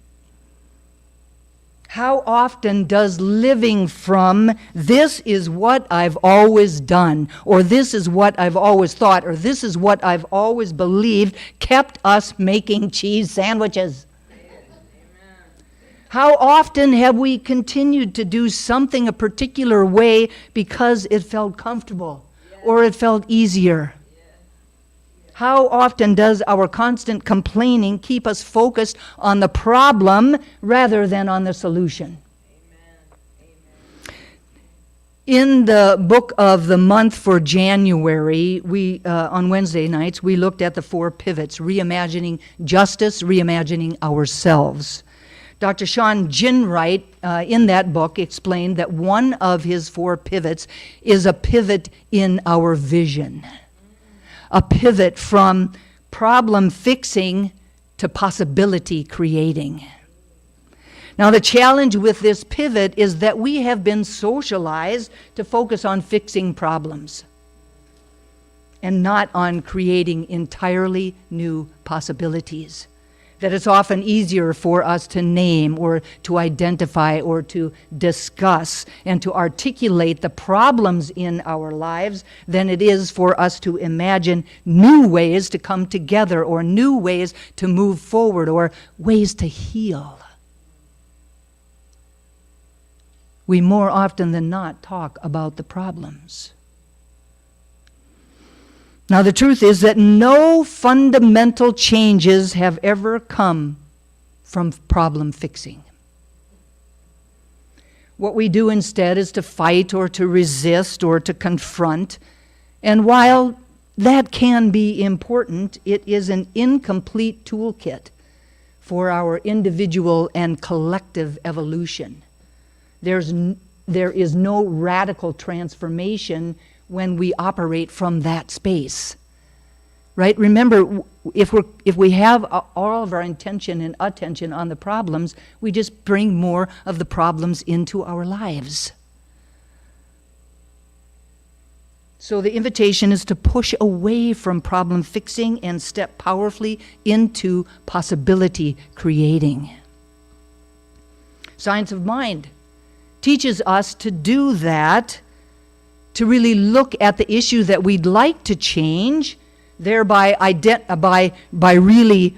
How often does living from this is what I've always done, or this is what I've always thought, or this is what I've always believed kept us making cheese sandwiches? How often have we continued to do something a particular way because it felt comfortable or it felt easier? How often does our constant complaining keep us focused on the problem rather than on the solution? In the book of the month for January, we on Wednesday nights, we looked at the 4 pivots: reimagining justice, reimagining ourselves. Dr. Sean Ginwright, in that book, explained that one of his 4 pivots is a pivot in our vision. A pivot from problem fixing to possibility creating. Now, the challenge with this pivot is that we have been socialized to focus on fixing problems and not on creating entirely new possibilities. That it's often easier for us to name or to identify or to discuss and to articulate the problems in our lives than it is for us to imagine new ways to come together or new ways to move forward or ways to heal. We more often than not talk about the problems. Now, the truth is that no fundamental changes have ever come from problem fixing. What we do instead is to fight or to resist or to confront. And while that can be important, it is an incomplete toolkit for our individual and collective evolution. There is no radical transformation when we operate from that space, right? Remember, if we have all of our intention and attention on the problems, we just bring more of the problems into our lives. So the invitation is to push away from problem fixing and step powerfully into possibility creating. Science of Mind teaches us to do that, to really look at the issue that we'd like to change, thereby by really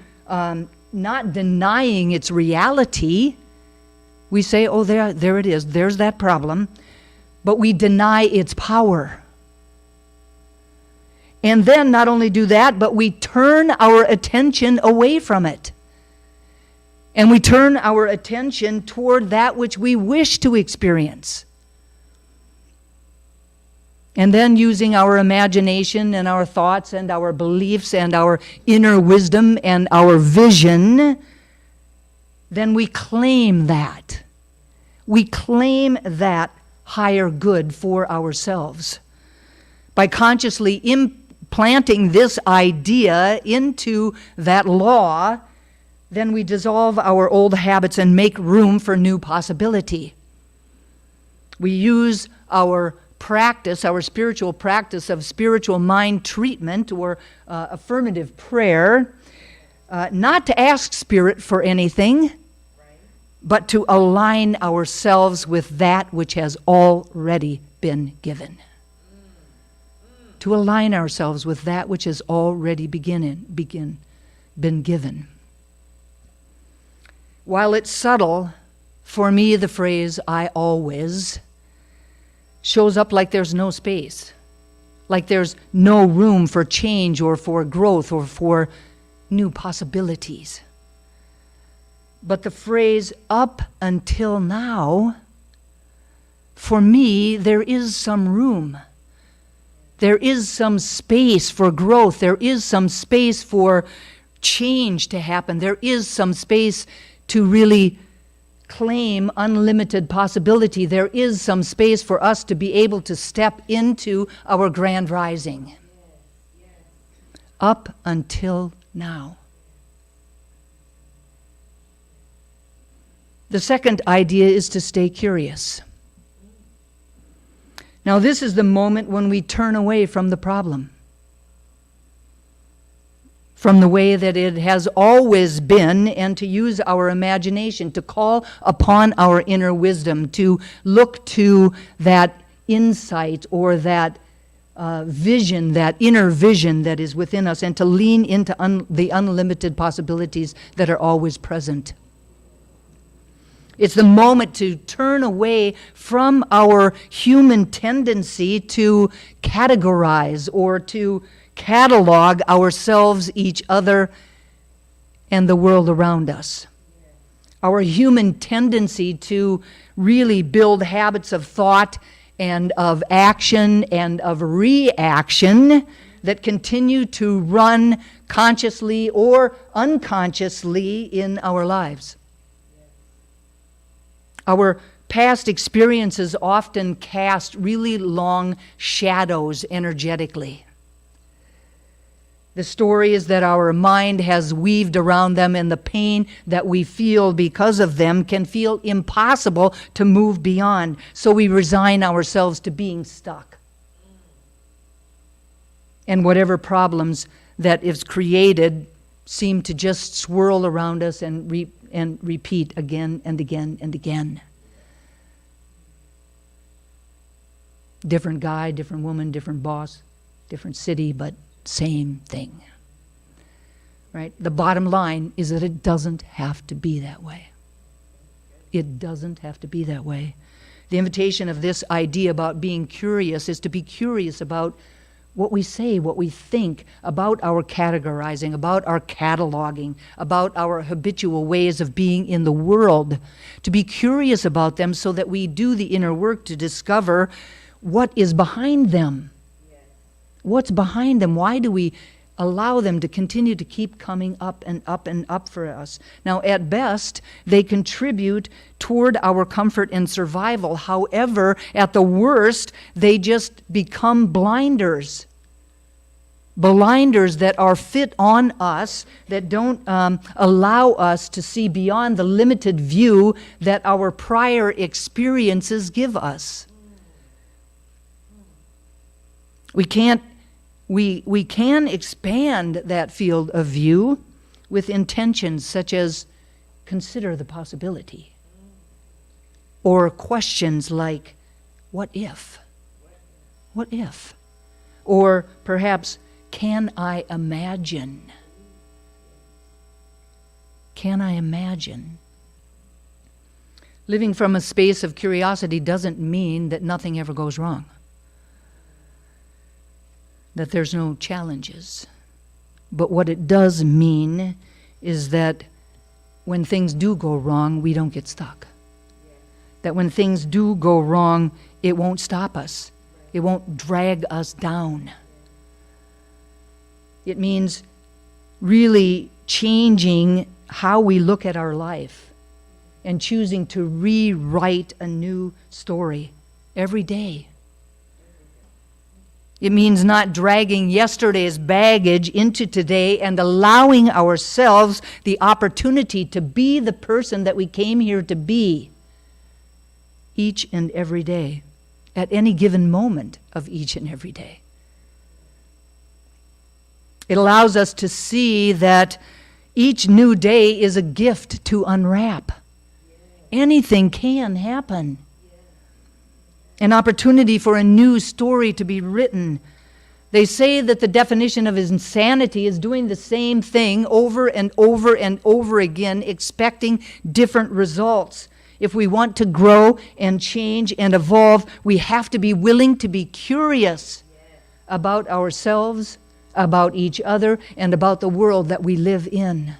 not denying its reality. We say, oh, there it is, there's that problem, but we deny its power. And then not only do that, but we turn our attention away from it. And we turn our attention toward that which we wish to experience. And then using our imagination and our thoughts and our beliefs and our inner wisdom and our vision, then we claim that. We claim that higher good for ourselves. By consciously implanting this idea into that law, then we dissolve our old habits and make room for new possibility. We use our practice, our spiritual practice of spiritual mind treatment or affirmative prayer, not to ask Spirit for anything, but to align ourselves with that which has already been given. To align ourselves with that which has already been given. While it's subtle, for me the phrase, I always, shows up like there's no space, like there's no room for change or for growth or for new possibilities. But the phrase, up until now, for me, there is some room. There is some space for growth. There is some space for change to happen. There is some space to really claim unlimited possibility. There is some space for us to be able to step into our grand rising. Up until now. The second idea is to stay curious. Now, this is the moment when we turn away from the problem. from the way that it has always been, and to use our imagination, to call upon our inner wisdom, to look to that insight or that vision, that inner vision that is within us, and to lean into the unlimited possibilities that are always present. It's the moment to turn away from our human tendency to categorize or to catalog ourselves, each other, and the world around us. Our human tendency to really build habits of thought and of action and of reaction that continue to run consciously or unconsciously in our lives. Our past experiences often cast really long shadows energetically. The story is that our mind has weaved around them, and the pain that we feel because of them can feel impossible to move beyond. So we resign ourselves to being stuck. And whatever problems that is created seem to just swirl around us and repeat again and again and again. Different guy, different woman, different boss, different city, but same thing. Right? The bottom line is that it doesn't have to be that way. It doesn't have to be that way. The invitation of this idea about being curious is to be curious about what we say, what we think, about our categorizing, about our cataloging, about our habitual ways of being in the world, to be curious about them so that we do the inner work to discover what is behind them. What's behind them? Why do we allow them to continue to keep coming up and up and up for us? Now, at best, they contribute toward our comfort and survival. However, at the worst, they just become blinders. Blinders that are fit on us, that don't allow us to see beyond the limited view that our prior experiences give us. We can expand that field of view with intentions such as consider the possibility, or questions like, what if? What if? Or perhaps, can I imagine? Can I imagine? Living from a space of curiosity doesn't mean that nothing ever goes wrong, that there's no challenges. But what it does mean is that when things do go wrong, we don't get stuck. That when things do go wrong, it won't stop us. It won't drag us down. It means really changing how we look at our life and choosing to rewrite a new story every day. It means not dragging yesterday's baggage into today and allowing ourselves the opportunity to be the person that we came here to be each and every day, at any given moment of each and every day. It allows us to see that each new day is a gift to unwrap. Anything can happen. An opportunity for a new story to be written. They say that the definition of insanity is doing the same thing over and over and over again, expecting different results. If we want to grow and change and evolve, we have to be willing to be curious about ourselves, about each other, and about the world that we live in.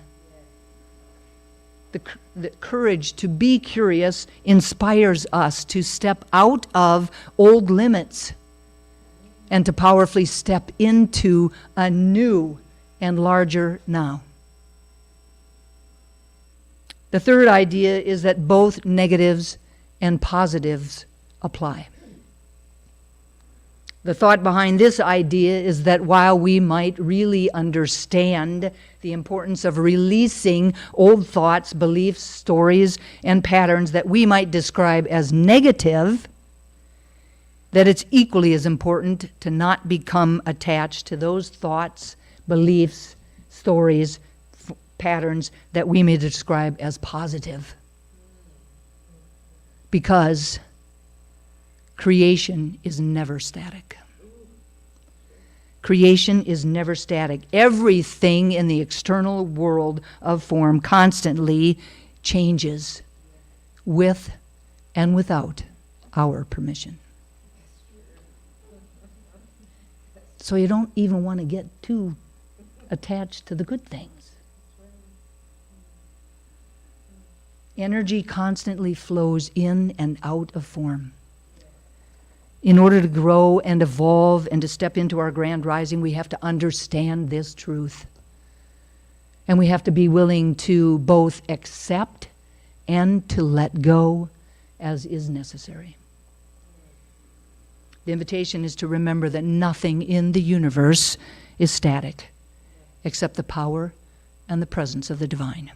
The courage to be curious inspires us to step out of old limits and to powerfully step into a new and larger now. The third idea is that both negatives and positives apply. The thought behind this idea is that while we might really understand the importance of releasing old thoughts, beliefs, stories, and patterns that we might describe as negative, that it's equally as important to not become attached to those thoughts, beliefs, stories, patterns that we may describe as positive. Because creation is never static. Creation is never static. Everything in the external world of form constantly changes with and without our permission. So you don't even want to get too attached to the good things. Energy constantly flows in and out of form. In order to grow and evolve and to step into our grand rising, we have to understand this truth. And we have to be willing to both accept and to let go as is necessary. The invitation is to remember that nothing in the universe is static except the power and the presence of the divine.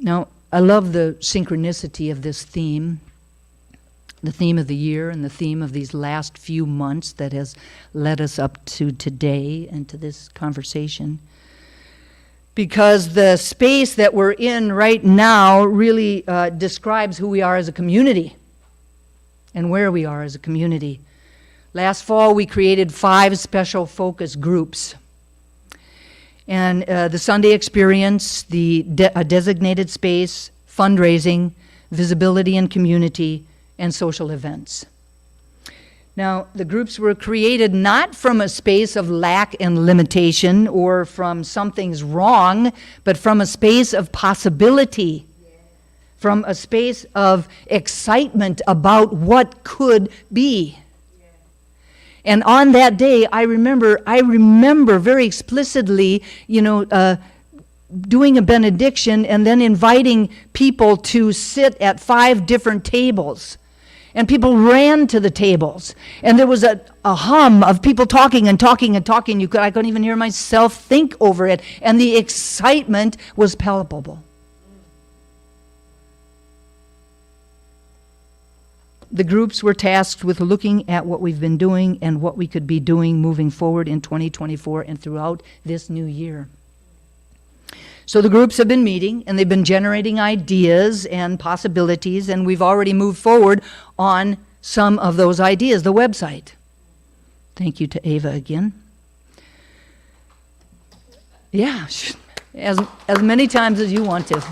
Now, I love the synchronicity of this theme, the theme of the year and the theme of these last few months that has led us up to today and to this conversation. Because the space that we're in right now really describes who we are as a community and where we are as a community. Last fall, we created 5 special focus groups. And the Sunday experience, a designated space, fundraising, visibility and community, and social events. Now, the groups were created not from a space of lack and limitation or from something's wrong, but from a space of possibility, from a space of excitement about what could be. And on that day, I remember very explicitly, doing a benediction and then inviting people to sit at 5 different tables. And people ran to the tables. And there was a hum of people talking and talking and talking. I couldn't even hear myself think over it. And the excitement was palpable. The groups were tasked with looking at what we've been doing and what we could be doing moving forward in 2024 and throughout this new year. So the groups have been meeting, and they've been generating ideas and possibilities, and we've already moved forward on some of those ideas, the website. Thank you to Ava again. Yeah, as many times as you want to.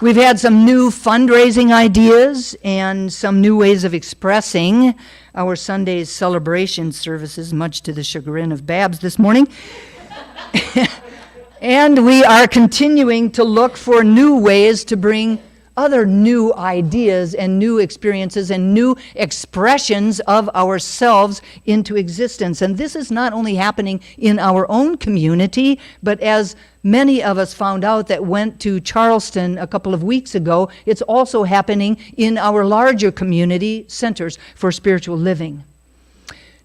We've had some new fundraising ideas and some new ways of expressing our Sunday's celebration services, much to the chagrin of Babs this morning. And we are continuing to look for new ways to bring other new ideas and new experiences and new expressions of ourselves into existence. And this is not only happening in our own community, but as many of us found out that went to Charleston a couple of weeks ago, it's also happening in our larger community centers for spiritual living.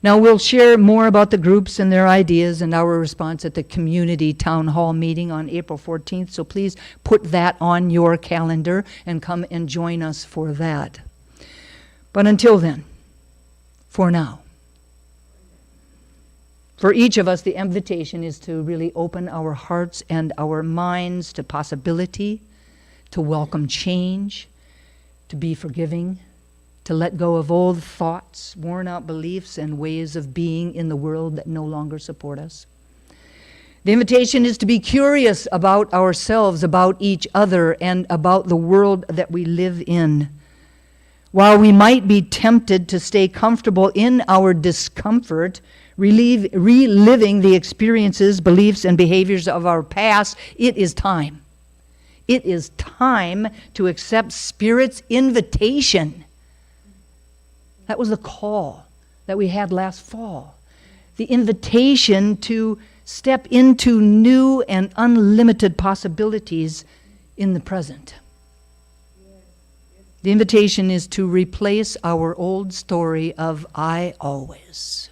Now, we'll share more about the groups and their ideas and our response at the community town hall meeting on April 14th, so please put that on your calendar and come and join us for that. But until then, for now, for each of us, the invitation is to really open our hearts and our minds to possibility, to welcome change, to be forgiving, to let go of old thoughts, worn-out beliefs, and ways of being in the world that no longer support us. The invitation is to be curious about ourselves, about each other, and about the world that we live in. While we might be tempted to stay comfortable in our discomfort, reliving the experiences, beliefs, and behaviors of our past, it is time. It is time to accept Spirit's invitation. That was the call that we had last fall. The invitation to step into new and unlimited possibilities in the present. The invitation is to replace our old story of I always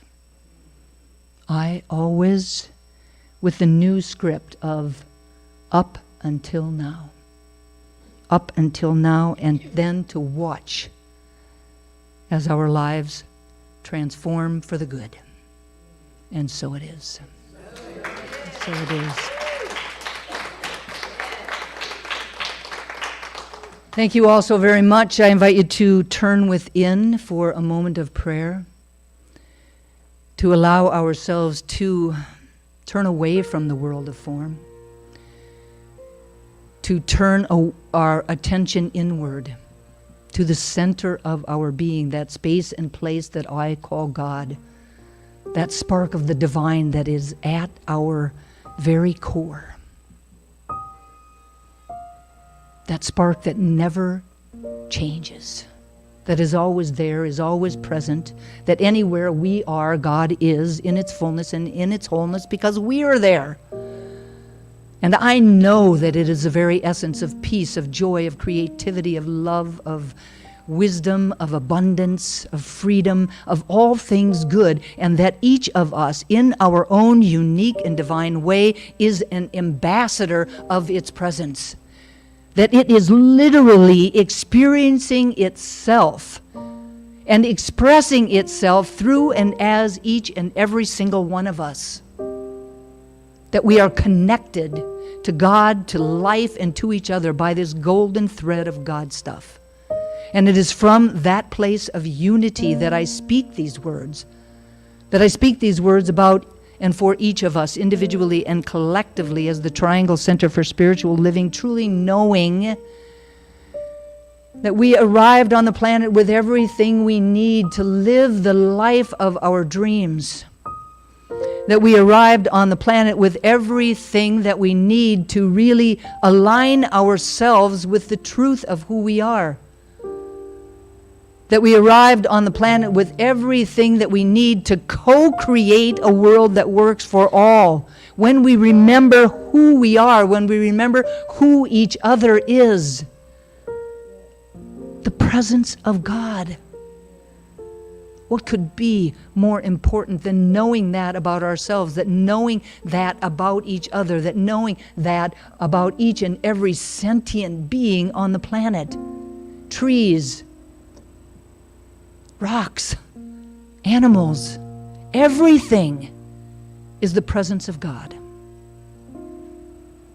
with the new script of up until now. Up until now, and then to watch as our lives transform for the good. And so it is. So it is. Thank you all so very much. I invite you to turn within for a moment of prayer, to allow ourselves to turn away from the world of form, to turn our attention inward to the center of our being, that space and place that I call God, that spark of the divine that is at our very core. That spark that never changes, that is always there, is always present, that anywhere we are, God is in its fullness and in its wholeness because we are there. And I know that it is the very essence of peace, of joy, of creativity, of love, of wisdom, of abundance, of freedom, of all things good, and that each of us, in our own unique and divine way, is an ambassador of its presence. That it is literally experiencing itself and expressing itself through and as each and every single one of us. That we are connected to God, to life, and to each other by this golden thread of God stuff. And it is from that place of unity that I speak these words. That I speak these words about and for each of us individually and collectively as the Triangle Center for Spiritual Living, truly knowing that we arrived on the planet with everything we need to live the life of our dreams. That we arrived on the planet with everything that we need to really align ourselves with the truth of who we are. That we arrived on the planet with everything that we need to co-create a world that works for all. When we remember who we are, when we remember who each other is. The presence of God. What could be more important than knowing that about ourselves, that knowing that about each other, that knowing that about each and every sentient being on the planet? Trees, rocks, animals, everything is the presence of God.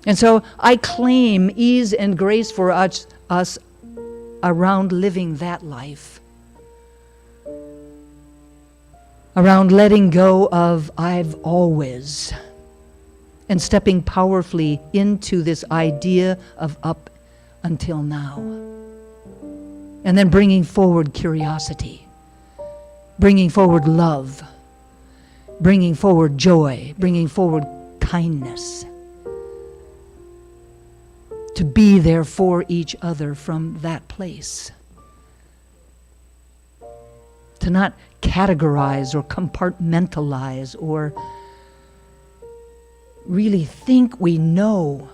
And so I claim ease and grace for us around living that life. Around letting go of I've always, and stepping powerfully into this idea of up until now. And then bringing forward curiosity. Bringing forward love, bringing forward joy, bringing forward kindness. To be there for each other from that place. To not categorize or compartmentalize or really think we know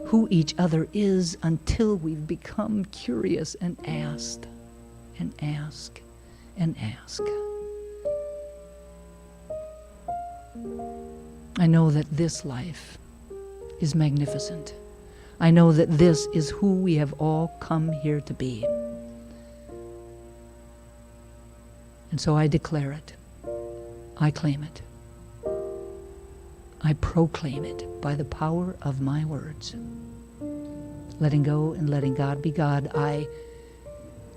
who each other is until we've become curious and asked and ask and ask. I know that this life is magnificent. I know that this is who we have all come here to be. And so I declare it. I claim it. I proclaim it by the power of my words. Letting go and letting God be God, I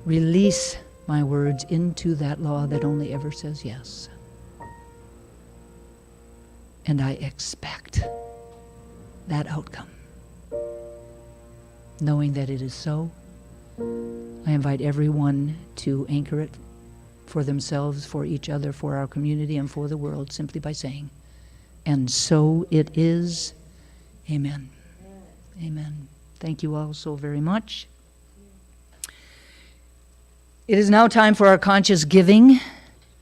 release my words into that law that only ever says yes. And I expect that outcome. Knowing that it is so, I invite everyone to anchor it for themselves, for each other, for our community, and for the world, simply by saying, and so it is. Amen. Amen. Thank you all so very much. It is now time for our conscious giving.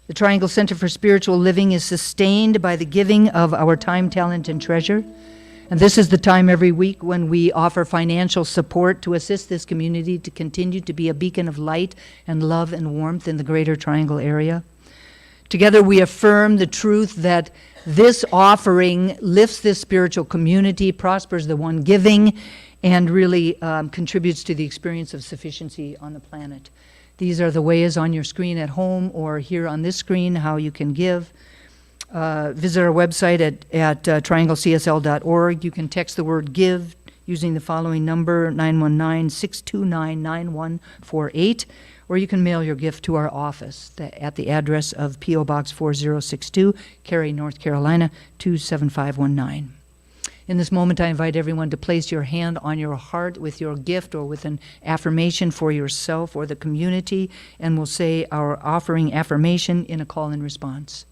The Triangle Center for Spiritual Living is sustained by the giving of our time, talent, and treasure. And this is the time every week when we offer financial support to assist this community to continue to be a beacon of light and love and warmth in the Greater Triangle area. Together we affirm the truth that this offering lifts this spiritual community, prospers the one giving, and really contributes to the experience of sufficiency on the planet. These are the ways on your screen at home or here on this screen how you can give. Visit our website at trianglecsl.org. You can text the word GIVE using the following number, 919-629-9148, or you can mail your gift to our office at the address of PO Box 4062, Cary, North Carolina, 27519. In this moment, I invite everyone to place your hand on your heart with your gift or with an affirmation for yourself or the community, and we'll say our offering affirmation in a call and response.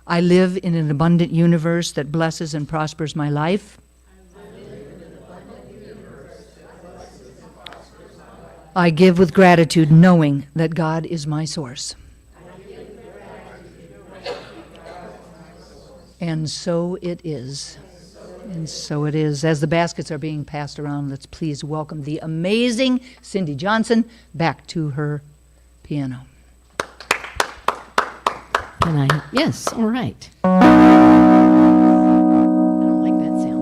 I live in an abundant universe that blesses and prospers my life. I give with gratitude, knowing that God is my source. And so it is. And so it is. As the baskets are being passed around, let's please welcome the amazing Cindy Johnson back to her piano. Can I? Yes, all right. I don't like that sound.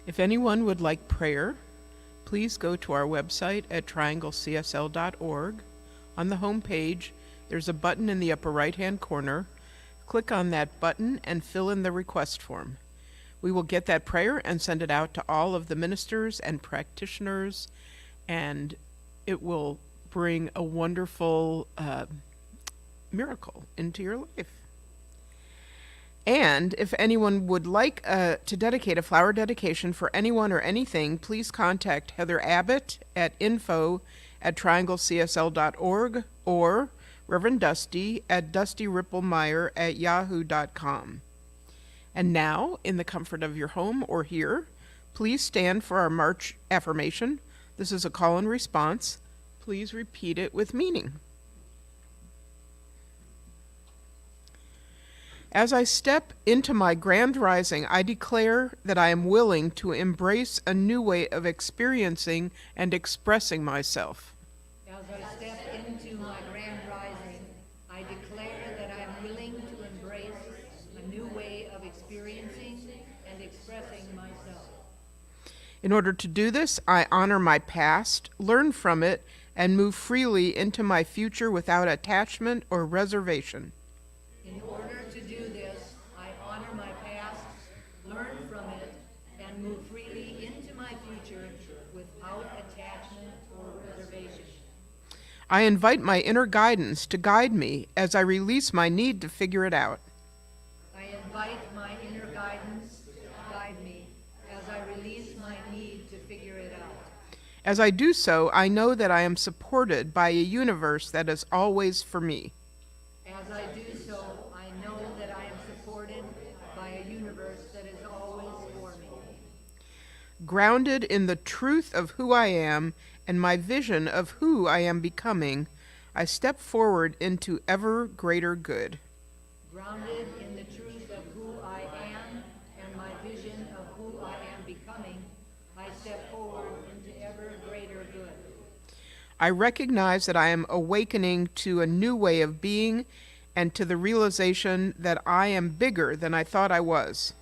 If anyone would like prayer, please go to our website at trianglecsl.org. On the home page, there's a button in the upper right-hand corner. Click on that button and fill in the request form. We will get that prayer and send it out to all of the ministers and practitioners, and it will bring a wonderful miracle into your life. And if anyone would like to dedicate a flower dedication for anyone or anything, please contact Heather Abbott at info@trianglecsl.org or Reverend Dusty at dustyrippelmeyer@yahoo.com. And now, in the comfort of your home or here, please stand for our March affirmation. This is a call and response. Please repeat it with meaning. As I step into my grand rising, I declare that I am willing to embrace a new way of experiencing and expressing myself. As I step into my grand rising, I declare that I am willing to embrace a new way of experiencing and expressing myself. In order to do this, I honor my past, learn from it, and move freely into my future without attachment or reservation. In order to do this, I honor my past, learn from it, and move freely into my future without attachment or reservation. I invite my inner guidance to guide me as I release my need to figure it out. I invite my inner guidance to guide me as I release my need to figure it out. As I do so, I know that I am supported by a universe that is always for me. As I do so, I know that I am supported by a universe that is always for me. Grounded in the truth of who I am and my vision of who I am becoming, I step forward into ever greater good. Grounded in the truth of who I am and my vision of who I am becoming, I step forward into ever greater good. I recognize that I am awakening to a new way of being and to the realization that I am bigger than I thought I was.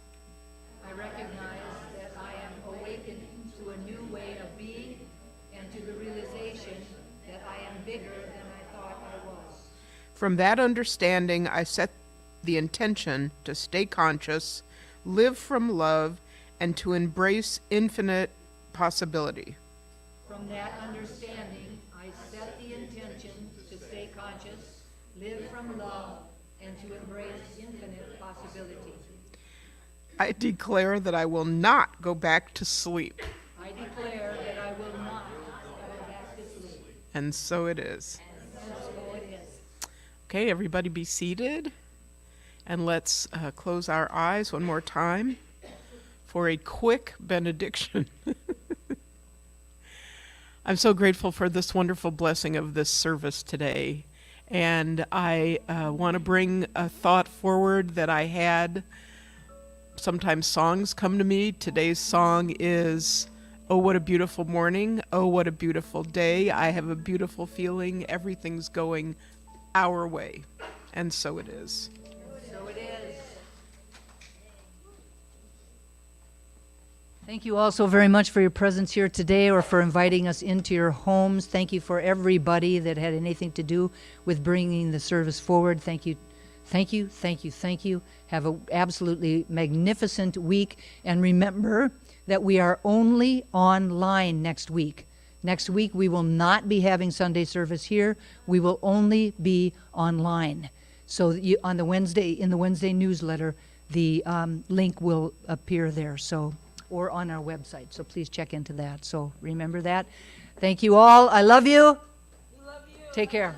I recognize that I am awakening to a new way of being and to the realization that I am bigger than I thought I was. From that understanding, I set the intention to stay conscious, live from love, and to embrace infinite possibility. From that understanding, I set the intention to stay conscious, live from love, and to embrace infinite possibility. I declare that I will not go back to sleep. I declare that I will not go back to sleep. And so it is. And so it is. Okay, everybody be seated. And let's close our eyes one more time for a quick benediction. I'm so grateful for this wonderful blessing of this service today. And I want to bring a thought forward that I had. Sometimes songs come to me. Today's song is, "Oh, what a beautiful morning. Oh, what a beautiful day. I have a beautiful feeling. Everything's going our way." And so it is. So it is. Thank you all so very much for your presence here today or for inviting us into your homes. Thank you for everybody that had anything to do with bringing the service forward. Thank you. Thank you, thank you, thank you. Have an absolutely magnificent week. And remember that we are only online next week. Next week, we will not be having Sunday service here. We will only be online. So on the Wednesday, in the Wednesday newsletter, the link will appear there. So, or on our website. So please check into that. So remember that. Thank you all. I love you. We love you. Take care.